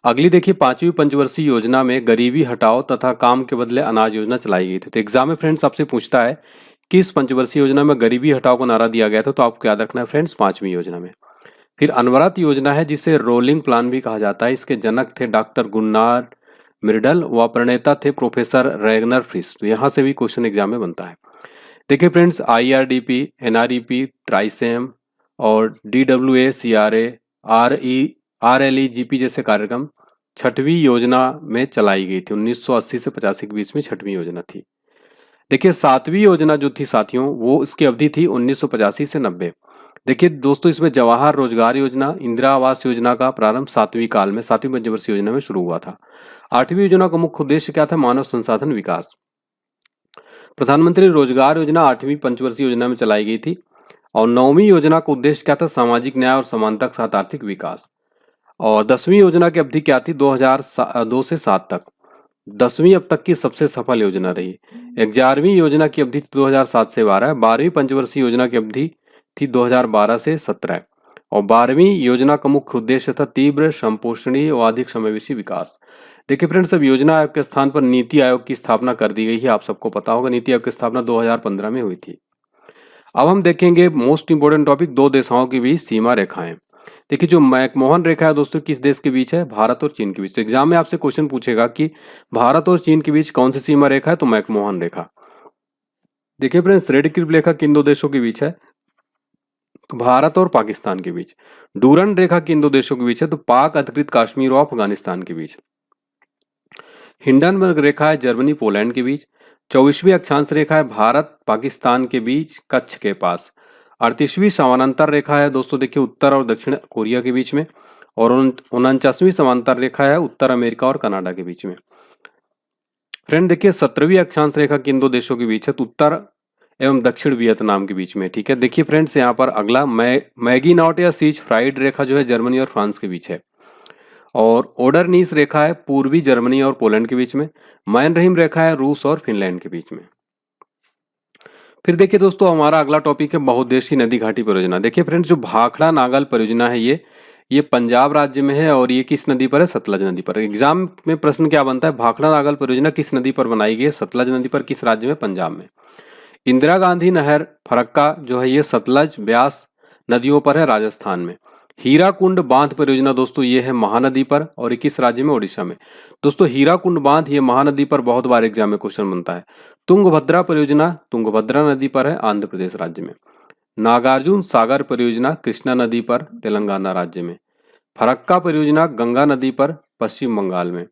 अगली देखिए, पांचवी पंचवर्षीय योजना में गरीबी हटाओ तथा काम के बदले अनाज योजना चलाई गई थी। तो एग्जाम में फ्रेंड्स आपसे पूछता है किस पंचवर्षीय योजना में गरीबी हटाओ को नारा दिया गया था, तो आपको याद रखना है फ्रेंड्स पांचवी योजना में। फिर अनवरत योजना है, जिसे रोलिंग प्लान भी कहा जाता है। इसके जनक थे डॉक्टर गुन्नार मिर्डल व प्रणेता थे प्रोफेसर रैगनर फ्रिस। तो यहाँ से भी क्वेश्चन एग्जाम में बनता है। देखिए फ्रेंड्स, आईआरडीपी, एनआरईपी, ट्राइसेम और डीडब्ल्यूए, सीआरए, आरएलईजीपी जैसे कार्यक्रम छठवीं योजना में चलाई गई थी। 1980 से 85 के बीच में छठवीं योजना थी। देखिए सातवीं योजना जो थी साथियों, वो इसकी अवधि थी 1985 से 90। देखिए दोस्तों, इसमें जवाहर रोजगार योजना, इंदिरा आवास योजना का प्रारंभ सातवीं काल में, सातवीं पंचवर्षीय योजना में शुरू हुआ था। आठवीं योजना का मुख्य उद्देश्य क्या था? मानव संसाधन विकास। प्रधानमंत्री रोजगार योजना आठवीं पंचवर्षीय योजना में चलाई गई थी। और नौवीं योजना का उद्देश्य क्या था? सामाजिक न्याय और समानता के साथ आर्थिक विकास। और 10वीं योजना की अवधि क्या थी? 2002 से 7 तक। 10वीं अब तक की सबसे सफल योजना रही। 11वीं योजना की अवधि 2007 से 12। 12वीं पंचवर्षीय योजना की अवधि थी 2012 से 17। और 12वीं योजना का मुख्य उद्देश्य था तीव्र, संपोषणीय और अधिक समावेशी विकास। देखिए फ्रेंड्स, अब योजना आयोग के स्थान पर नीति आयोग की स्थापना कर दी गई है। आप सबको पता होगा, नीति आयोग की स्थापना 2015 में हुई थी। अब हम देखेंगे मोस्ट इंपोर्टेंट टॉपिक, दो देशों के बीच सीमा रेखाएं। देखिए जो मैकमोहन रेखा है दोस्तों, किस देश के बीच है? भारत और चीन के बीच। तो एग्जाम में आपसे क्वेश्चन पूछेगा कि भारत और चीन के बीच कौन सी सीमा रेखा है, तो मैकमोहन रेखा। देखिए फ्रेंड्स, रेड क्लिप रेखा किन दो देशों के बीच है? तो भारत और पाकिस्तान के बीच। डूरन रेखा किन दो देशों के बीच है? तो पाक अधिकृत कश्मीर और अफगानिस्तान के बीच। हिंडनबर्ग रेखा है जर्मनी पोलैंड के बीच। 24वीं अक्षांश रेखा है भारत पाकिस्तान के बीच कच्छ के पास। 38वीं समानांतर रेखा है दोस्तों, देखिए उत्तर और दक्षिण कोरिया के बीच में। और 49वीं समांतर रेखा है उत्तर अमेरिका और कनाडा के बीच में। फ्रेंड देखिए 17वीं अक्षांश रेखा किन दो देशों के बीच है? तो उत्तर एवं दक्षिण वियतनाम के बीच में। ठीक है, देखिए फ्रेंड्स यहाँ पर अगला मैगी नॉट या सीज फ्राइड रेखा जो है जर्मनी और फ्रांस के बीच है। और ओडरनीस रेखा है पूर्वी जर्मनी और पोलैंड के बीच में। मैन रहीम रेखा है रूस और फिनलैंड के बीच में। फिर देखिए दोस्तों, हमारा अगला टॉपिक है बहुउद्देशीय नदी घाटी परियोजना। देखिए फ्रेंड्स, जो भाखड़ा नागल परियोजना है ये पंजाब राज्य में है और ये किस नदी पर है? सतलज नदी पर। एग्जाम में प्रश्न क्या बनता है? भाखड़ा नागल परियोजना किस नदी पर बनाई गई है? सतलज नदी पर। किस राज्य में? पंजाब में। इंदिरा गांधी नहर फरक्का जो है ये सतलज ब्यास नदियों पर है, राजस्थान में। हीराकुंड बांध परियोजना दोस्तों ये है महानदी पर और 21 राज्य में, ओडिशा में। दोस्तों हीराकुंड बांध ये महानदी पर बहुत बार एग्जाम में क्वेश्चन बनता है। तुंगभद्रा परियोजना तुंगभद्रा नदी पर है, आंध्र प्रदेश राज्य में। नागार्जुन सागर परियोजना कृष्णा नदी पर, तेलंगाना राज्य में। फरक्का परियोजना गंगा नदी पर, पश्चिम बंगाल में।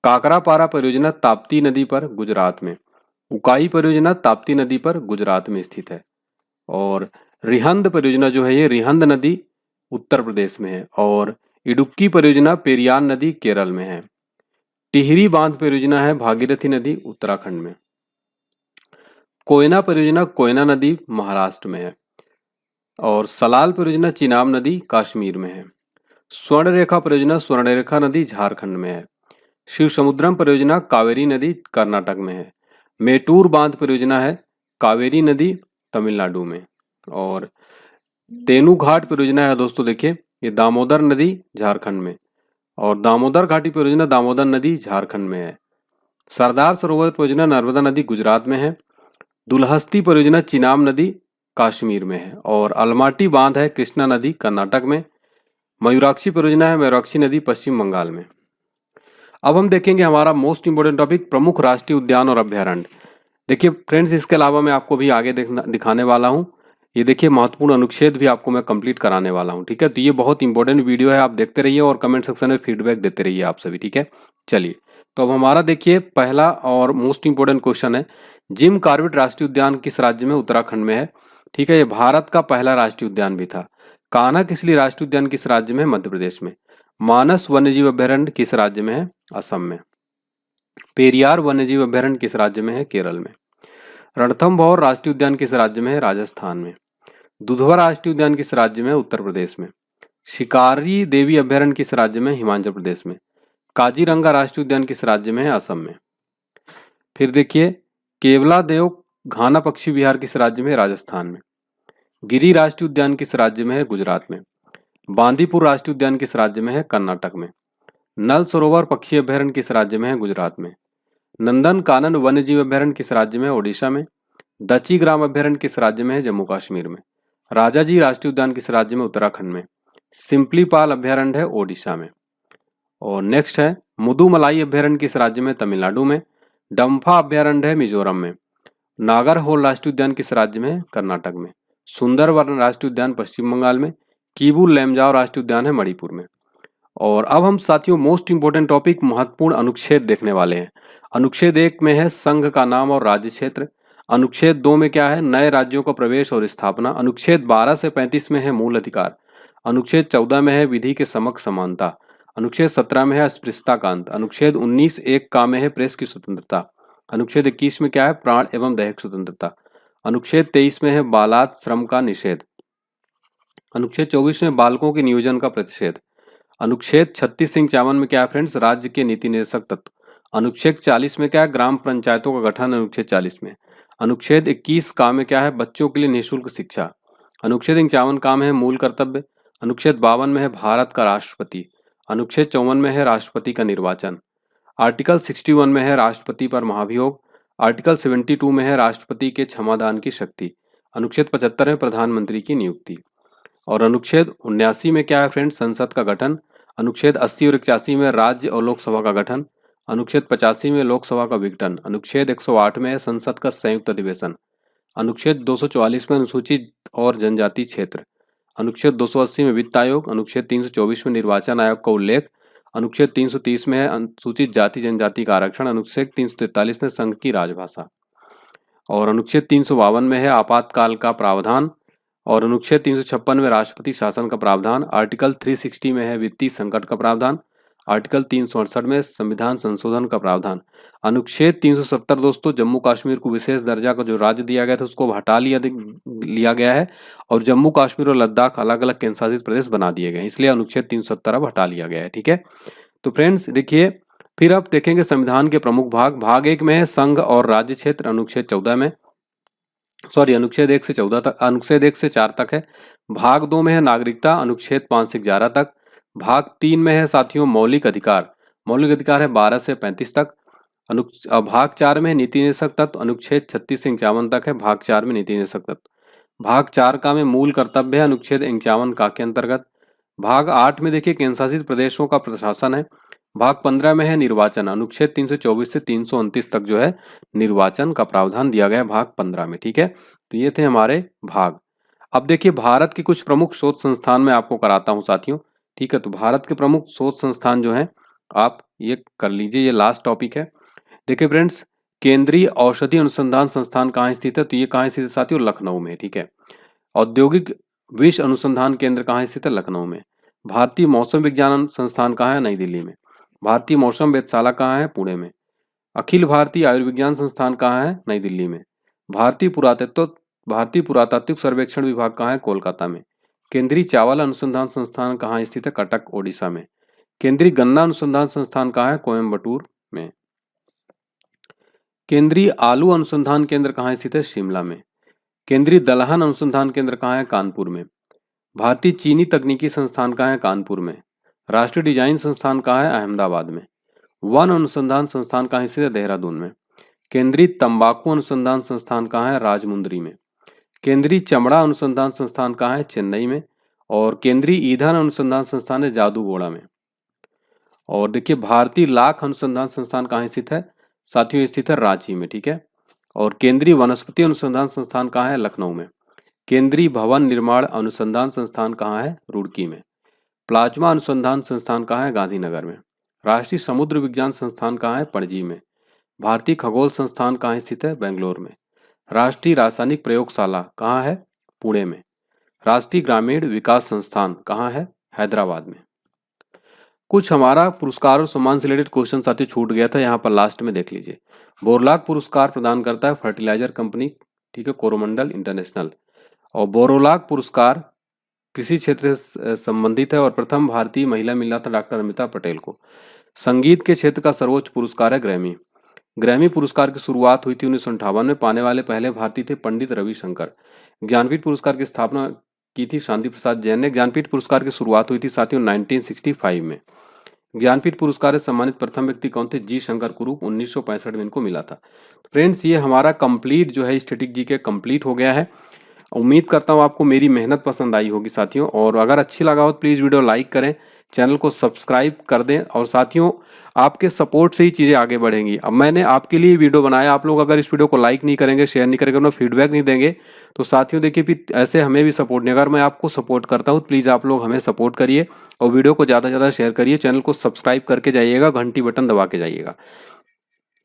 काकरापारा परियोजना ताप्ती नदी पर, गुजरात में। उकाई परियोजना ताप्ती नदी पर, गुजरात में स्थित है। और रिहंद परियोजना जो है ये रिहंद नदी उत्तर प्रदेश में है। और इडुक्की परियोजना पेरियार नदी केरल में है। टिहरी बांध परियोजना है भागीरथी नदी उत्तराखंड में। कोयना परियोजना कोयना नदी महाराष्ट्र में है। और सलाल परियोजना चिनाब नदी कश्मीर में है। स्वर्णरेखा परियोजना स्वर्णरेखा नदी झारखंड में है। शिव समुद्रम परियोजना कावेरी नदी कर्नाटक में है। मेटूर बांध परियोजना है कावेरी नदी तमिलनाडु में। और तेनूघाट परियोजना है दोस्तों, देखिए ये दामोदर नदी झारखंड में। और दामोदर घाटी परियोजना दामोदर नदी झारखंड में है। सरदार सरोवर परियोजना नर्मदा नदी गुजरात में है। दुलहस्ती परियोजना चिनाब नदी कश्मीर में है। और अलमाटी बांध है कृष्णा नदी कर्नाटक में। मयूराक्षी परियोजना है मयूराक्षी नदी पश्चिम बंगाल में। अब हम देखेंगे हमारा मोस्ट इंपोर्टेंट टॉपिक प्रमुख राष्ट्रीय उद्यान और अभ्यारण्य। देखिए फ्रेंड्स, इसके अलावा मैं आपको भी आगे दिखाने वाला हूँ। ये देखिए महत्वपूर्ण अनुच्छेद भी आपको मैं कंप्लीट कराने वाला हूँ, ठीक है। तो ये बहुत इंपॉर्टेंट वीडियो है, आप देखते रहिए और कमेंट सेक्शन में फीडबैक देते रहिए आप सभी, ठीक है। चलिए, तो अब हमारा देखिए पहला और मोस्ट इंपोर्टेंट क्वेश्चन है, जिम कॉर्बेट राष्ट्रीय उद्यान किस राज्य में? उत्तराखंड में है, ठीक है। ये भारत का पहला राष्ट्रीय उद्यान भी था। कान्हा किसली राष्ट्रीय उद्यान किस राज्य में? मध्य प्रदेश में। मानस वन्यजीव अभ्यारण्य किस राज्य में है? असम में। पेरियार वन्यजीव अभ्यारण्य किस राज्य में है? केरल में। रणथंभौर राष्ट्रीय उद्यान किस राज्य में है? राजस्थान में। दुधवा राष्ट्रीय उद्यान किस राज्य में है? उत्तर प्रदेश में। शिकारी देवी अभ्यारण्य किस राज्य में? हिमाचल प्रदेश में। काजीरंगा राष्ट्रीय उद्यान किस राज्य में है? असम में। फिर देखिए केवला देव घाना पक्षी विहार किस राज्य में है? राजस्थान में। गिरी राष्ट्रीय उद्यान किस राज्य में है? गुजरात में। बांदीपुर राष्ट्रीय उद्यान किस राज्य में है? कर्नाटक में। नल सरोवर पक्षी अभ्यारण्य किस राज्य में है? गुजरात में। नंदन कानन वन्यजीव अभ्यारण्य किस राज्य में है? ओडिशा में। दची ग्राम अभ्यारण्य किस राज्य में है? जम्मू कश्मीर में। राजाजी राष्ट्रीय उद्यान किस राज्य में? उत्तराखंड में। सिंपलीपाल अभ्यारण्य है ओडिशा में। और नेक्स्ट है मुदुमलाई अभ्यारण्य किस राज्य में? तमिलनाडु में। डम्फा अभ्यारण्य है मिजोरम में। नागरहोल राष्ट्रीय उद्यान किस राज्य में है? कर्नाटक में। सुंदरवन राष्ट्रीय उद्यान पश्चिम बंगाल में। कीबू लेमजाओ राष्ट्रीय उद्यान है मणिपुर में। और अब हम साथियों मोस्ट इंपोर्टेंट टॉपिक महत्वपूर्ण अनुच्छेद देखने वाले हैं। अनुच्छेद 1 में है संघ का नाम और राज्य क्षेत्र। अनुच्छेद 2 में क्या है? नए राज्यों का प्रवेश और स्थापना। अनुच्छेद 12 से 35 में है मूल अधिकार। अनुच्छेद 14 में है विधि के समक्ष समानता। अनुच्छेद 17 में है अस्पृश्यता का अंत। अनुच्छेद 19 एक का में है प्रेस की स्वतंत्रता। अनुच्छेद 21 में क्या है? प्राण एवं दैहिक स्वतंत्रता। अनुच्छेद 23 में है बालात श्रम का निषेध। अनुच्छेद 24 में बालकों के नियोजन का प्रतिषेध। अनुच्छेद 36-51 में क्या है फ्रेंड्स? राज्य के नीति निर्देशक तत्व। अनुच्छेद 40 में क्या है? ग्राम पंचायतों का गठन। अनुच्छेद 40 में। अनुच्छेद 21 का में क्या है? बच्चों के लिए निःशुल्क शिक्षा। अनुच्छेद 51 का में है मूल कर्तव्य। अनुच्छेद 52 में है भारत का राष्ट्रपति। अनुच्छेद 54 में है राष्ट्रपति का निर्वाचन। आर्टिकल 61 में है राष्ट्रपति पर महाभियोग। आर्टिकल 72 में है राष्ट्रपति के क्षमादान की शक्ति। अनुच्छेद 75 में प्रधानमंत्री की नियुक्ति। और अनुच्छेद 79 में क्या है फ्रेंड्स? संसद का गठन। अनुच्छेद 80 और 81 में राज्य और लोकसभा का गठन। अनुच्छेद 85 में लोकसभा का विघटन। अनुच्छेद 108 में है संसद का संयुक्त अधिवेशन। अनुच्छेद 244 में अनुसूचित और जनजाति क्षेत्र। अनुच्छेद 280 में वित्त आयोग। अनुच्छेद 324 में निर्वाचन आयोग का उल्लेख। अनुच्छेद 330 में है अनुसूचित जाति जनजाति का आरक्षण। अनुच्छेद 343 में संघ की राजभाषा। और अनुच्छेद 352 में है आपातकाल का प्रावधान। और अनुच्छेद 356 में राष्ट्रपति शासन का प्रावधान। आर्टिकल 360 में है वित्तीय संकट का प्रावधान। आर्टिकल 368 में संविधान संशोधन का प्रावधान। अनुच्छेद 370 दोस्तों जम्मू कश्मीर को विशेष दर्जा का जो राज्य दिया गया था उसको हटा लिया गया है और जम्मू कश्मीर और लद्दाख अलग अलग केंद्र शासित प्रदेश बना दिए गए, इसलिए अनुच्छेद 370 अब हटा लिया गया है, ठीक है। तो फ्रेंड्स देखिए, फिर अब देखेंगे संविधान के प्रमुख भाग। भाग 1 में है संघ और राज्य क्षेत्र अनुच्छेद 14 में। सॉरी, अनुच्छेद 1 से 14 तक, अनुच्छेद 1 से 4 तक है। भाग 2 में है नागरिकता, अनुच्छेद 5 से 11 तक। भाग 3 में है साथियों मौलिक अधिकार, मौलिक अधिकार है 12 से 35 तक। भाग 4 में नीति निदेशक तत्व, अनुच्छेद 36 से 51 तक है। भाग 4 में नीति निदेशक तत्व। भाग 4 का में मूल कर्तव्य है, अनुच्छेद 51 का के अंतर्गत। भाग 8 में देखिए केंद्र शासित प्रदेशों का प्रशासन है। भाग 15 में है निर्वाचन, अनुच्छेद 324 से 329 तक जो है निर्वाचन का प्रावधान दिया गया है भाग 15 में। ठीक है, तो ये थे हमारे भाग। अब देखिए भारत के कुछ प्रमुख शोध संस्थान मैं आपको कराता हूं साथियों। ठीक है, तो भारत के प्रमुख शोध संस्थान जो हैं आप ये कर लीजिए, ये लास्ट टॉपिक है। देखिए फ्रेंड्स, केंद्रीय औषधि अनुसंधान संस्थान कहाँ स्थित है? तो ये कहाँ स्थित है साथियों? लखनऊ में। ठीक है। औद्योगिक विष अनुसंधान केंद्र कहाँ स्थित है? लखनऊ में। भारतीय मौसम विज्ञान संस्थान कहाँ है? नई दिल्ली में। भारतीय मौसम वेधशाला कहाँ है? पुणे में। अखिल भारतीय आयुर्विज्ञान संस्थान कहाँ है? नई दिल्ली में। भारतीय पुरातात्विक सर्वेक्षण विभाग कहाँ है? कोलकाता में। केंद्रीय चावल अनुसंधान संस्थान कहाँ स्थित है? कटक, ओडिशा में। केंद्रीय गन्ना अनुसंधान संस्थान कहाँ है? कोयम्बटूर में। केंद्रीय आलू अनुसंधान केंद्र कहाँ स्थित है? शिमला में। केंद्रीय दलहन अनुसंधान केंद्र कहाँ है? कानपुर में। भारतीय चीनी तकनीकी संस्थान कहाँ है? कानपुर में। राष्ट्रीय डिजाइन संस्थान कहाँ है? अहमदाबाद में। वन अनुसंधान संस्थान कहाँ स्थित है? देहरादून में। केंद्रीय तंबाकू अनुसंधान संस्थान कहाँ है? राजमुंदरी में। केंद्रीय चमड़ा अनुसंधान संस्थान कहाँ है? चेन्नई में। और केंद्रीय ईंधन अनुसंधान संस्थान है जादूगोड़ा में। और देखिए भारतीय लाख अनुसंधान संस्थान कहाँ स्थित है साथियों? स्थित है रांची में। ठीक है। और केंद्रीय वनस्पति अनुसंधान संस्थान कहाँ है? लखनऊ में। केंद्रीय भवन निर्माण अनुसंधान संस्थान कहाँ है? रुड़की में। प्लाज्मा अनुसंधान संस्थान कहाँ है? गांधीनगर में। राष्ट्रीय समुद्र विज्ञान संस्थान कहाँ है? पणजी में। भारतीय खगोल संस्थान कहाँ स्थित है? बेंगलोर में। राष्ट्रीय रासायनिक प्रयोगशाला कहाँ है? पुणे में। राष्ट्रीय ग्रामीण विकास संस्थान कहाँ है? हैदराबाद में। कुछ हमारा पुरस्कार और सम्मान से रिलेटेड क्वेश्चन साथी छूट गया था, यहाँ पर लास्ट में देख लीजिए। बोरलाग पुरस्कार प्रदान करता है फर्टिलाइजर कंपनी, ठीक है, कोरोमंडल इंटरनेशनल। और बोरोलाग पुरस्कार कृषि क्षेत्र से संबंधित है और प्रथम भारतीय महिला मिला था डॉक्टर अमिता पटेल को। संगीत के क्षेत्र का सर्वोच्च पुरस्कार है ग्रैमी। ग्रैमी पुरस्कार की शुरुआत हुई थी 1958 में, पाने वाले पहले भारतीय थे पंडित रविशंकर। ज्ञानपीठ पुरस्कार की स्थापना की थी शांति प्रसाद जैन ने। ज्ञानपीठ पुरस्कार की शुरुआत हुई थी साथियों 1965 में। ज्ञानपीठ पुरस्कार से सम्मानित प्रथम व्यक्ति कौन थे? जी शंकर कुरूप, 1965 में इनको मिला था। फ्रेंड्स, ये हमारा कंप्लीट जो है स्टैटिक जी के कंप्लीट हो गया है। उम्मीद करता हूँ आपको मेरी मेहनत पसंद आई होगी साथियों, और अगर अच्छी लगा हो तो प्लीज़ वीडियो लाइक करें, चैनल को सब्सक्राइब कर दें। और साथियों, आपके सपोर्ट से ही चीज़ें आगे बढ़ेंगी। अब मैंने आपके लिए वीडियो बनाया, आप लोग अगर इस वीडियो को लाइक नहीं करेंगे, शेयर नहीं करेंगे, अपना फीडबैक नहीं देंगे तो साथियों देखिए फिर ऐसे हमें भी सपोर्ट नहीं। अगर मैं आपको सपोर्ट करता हूँ प्लीज़ आप लोग हमें सपोर्ट करिए और वीडियो को ज़्यादा से ज़्यादा शेयर करिए, चैनल को सब्सक्राइब करके जाइएगा, घंटी बटन दबा के जाइएगा।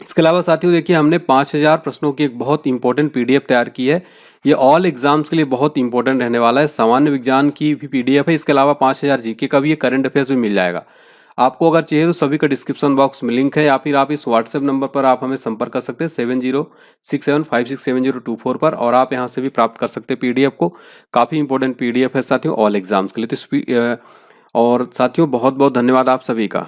इसके अलावा साथियों देखिए हमने 5000 प्रश्नों की एक बहुत इंपॉर्टेंट पीडीएफ तैयार की है। ये ऑल एग्जाम्स के लिए बहुत इंपॉर्टेंट रहने वाला है। सामान्य विज्ञान की भी पीडीएफ है, इसके अलावा 5000 जीके का भी, ये करंट अफेयर्स भी मिल जाएगा। आपको अगर चाहिए तो सभी का डिस्क्रिप्शन बॉक्स में लिंक है, या फिर आप इस व्हाट्सएप नंबर पर आप हमें संपर्क कर सकते हैं 7067567024 पर, और आप यहाँ से भी प्राप्त कर सकते हैं पीडीएफ को। काफ़ी इंपॉर्टेंट पीडीएफ है साथियों ऑल एग्जाम्स के लिए। तो और साथियों बहुत बहुत धन्यवाद आप सभी का।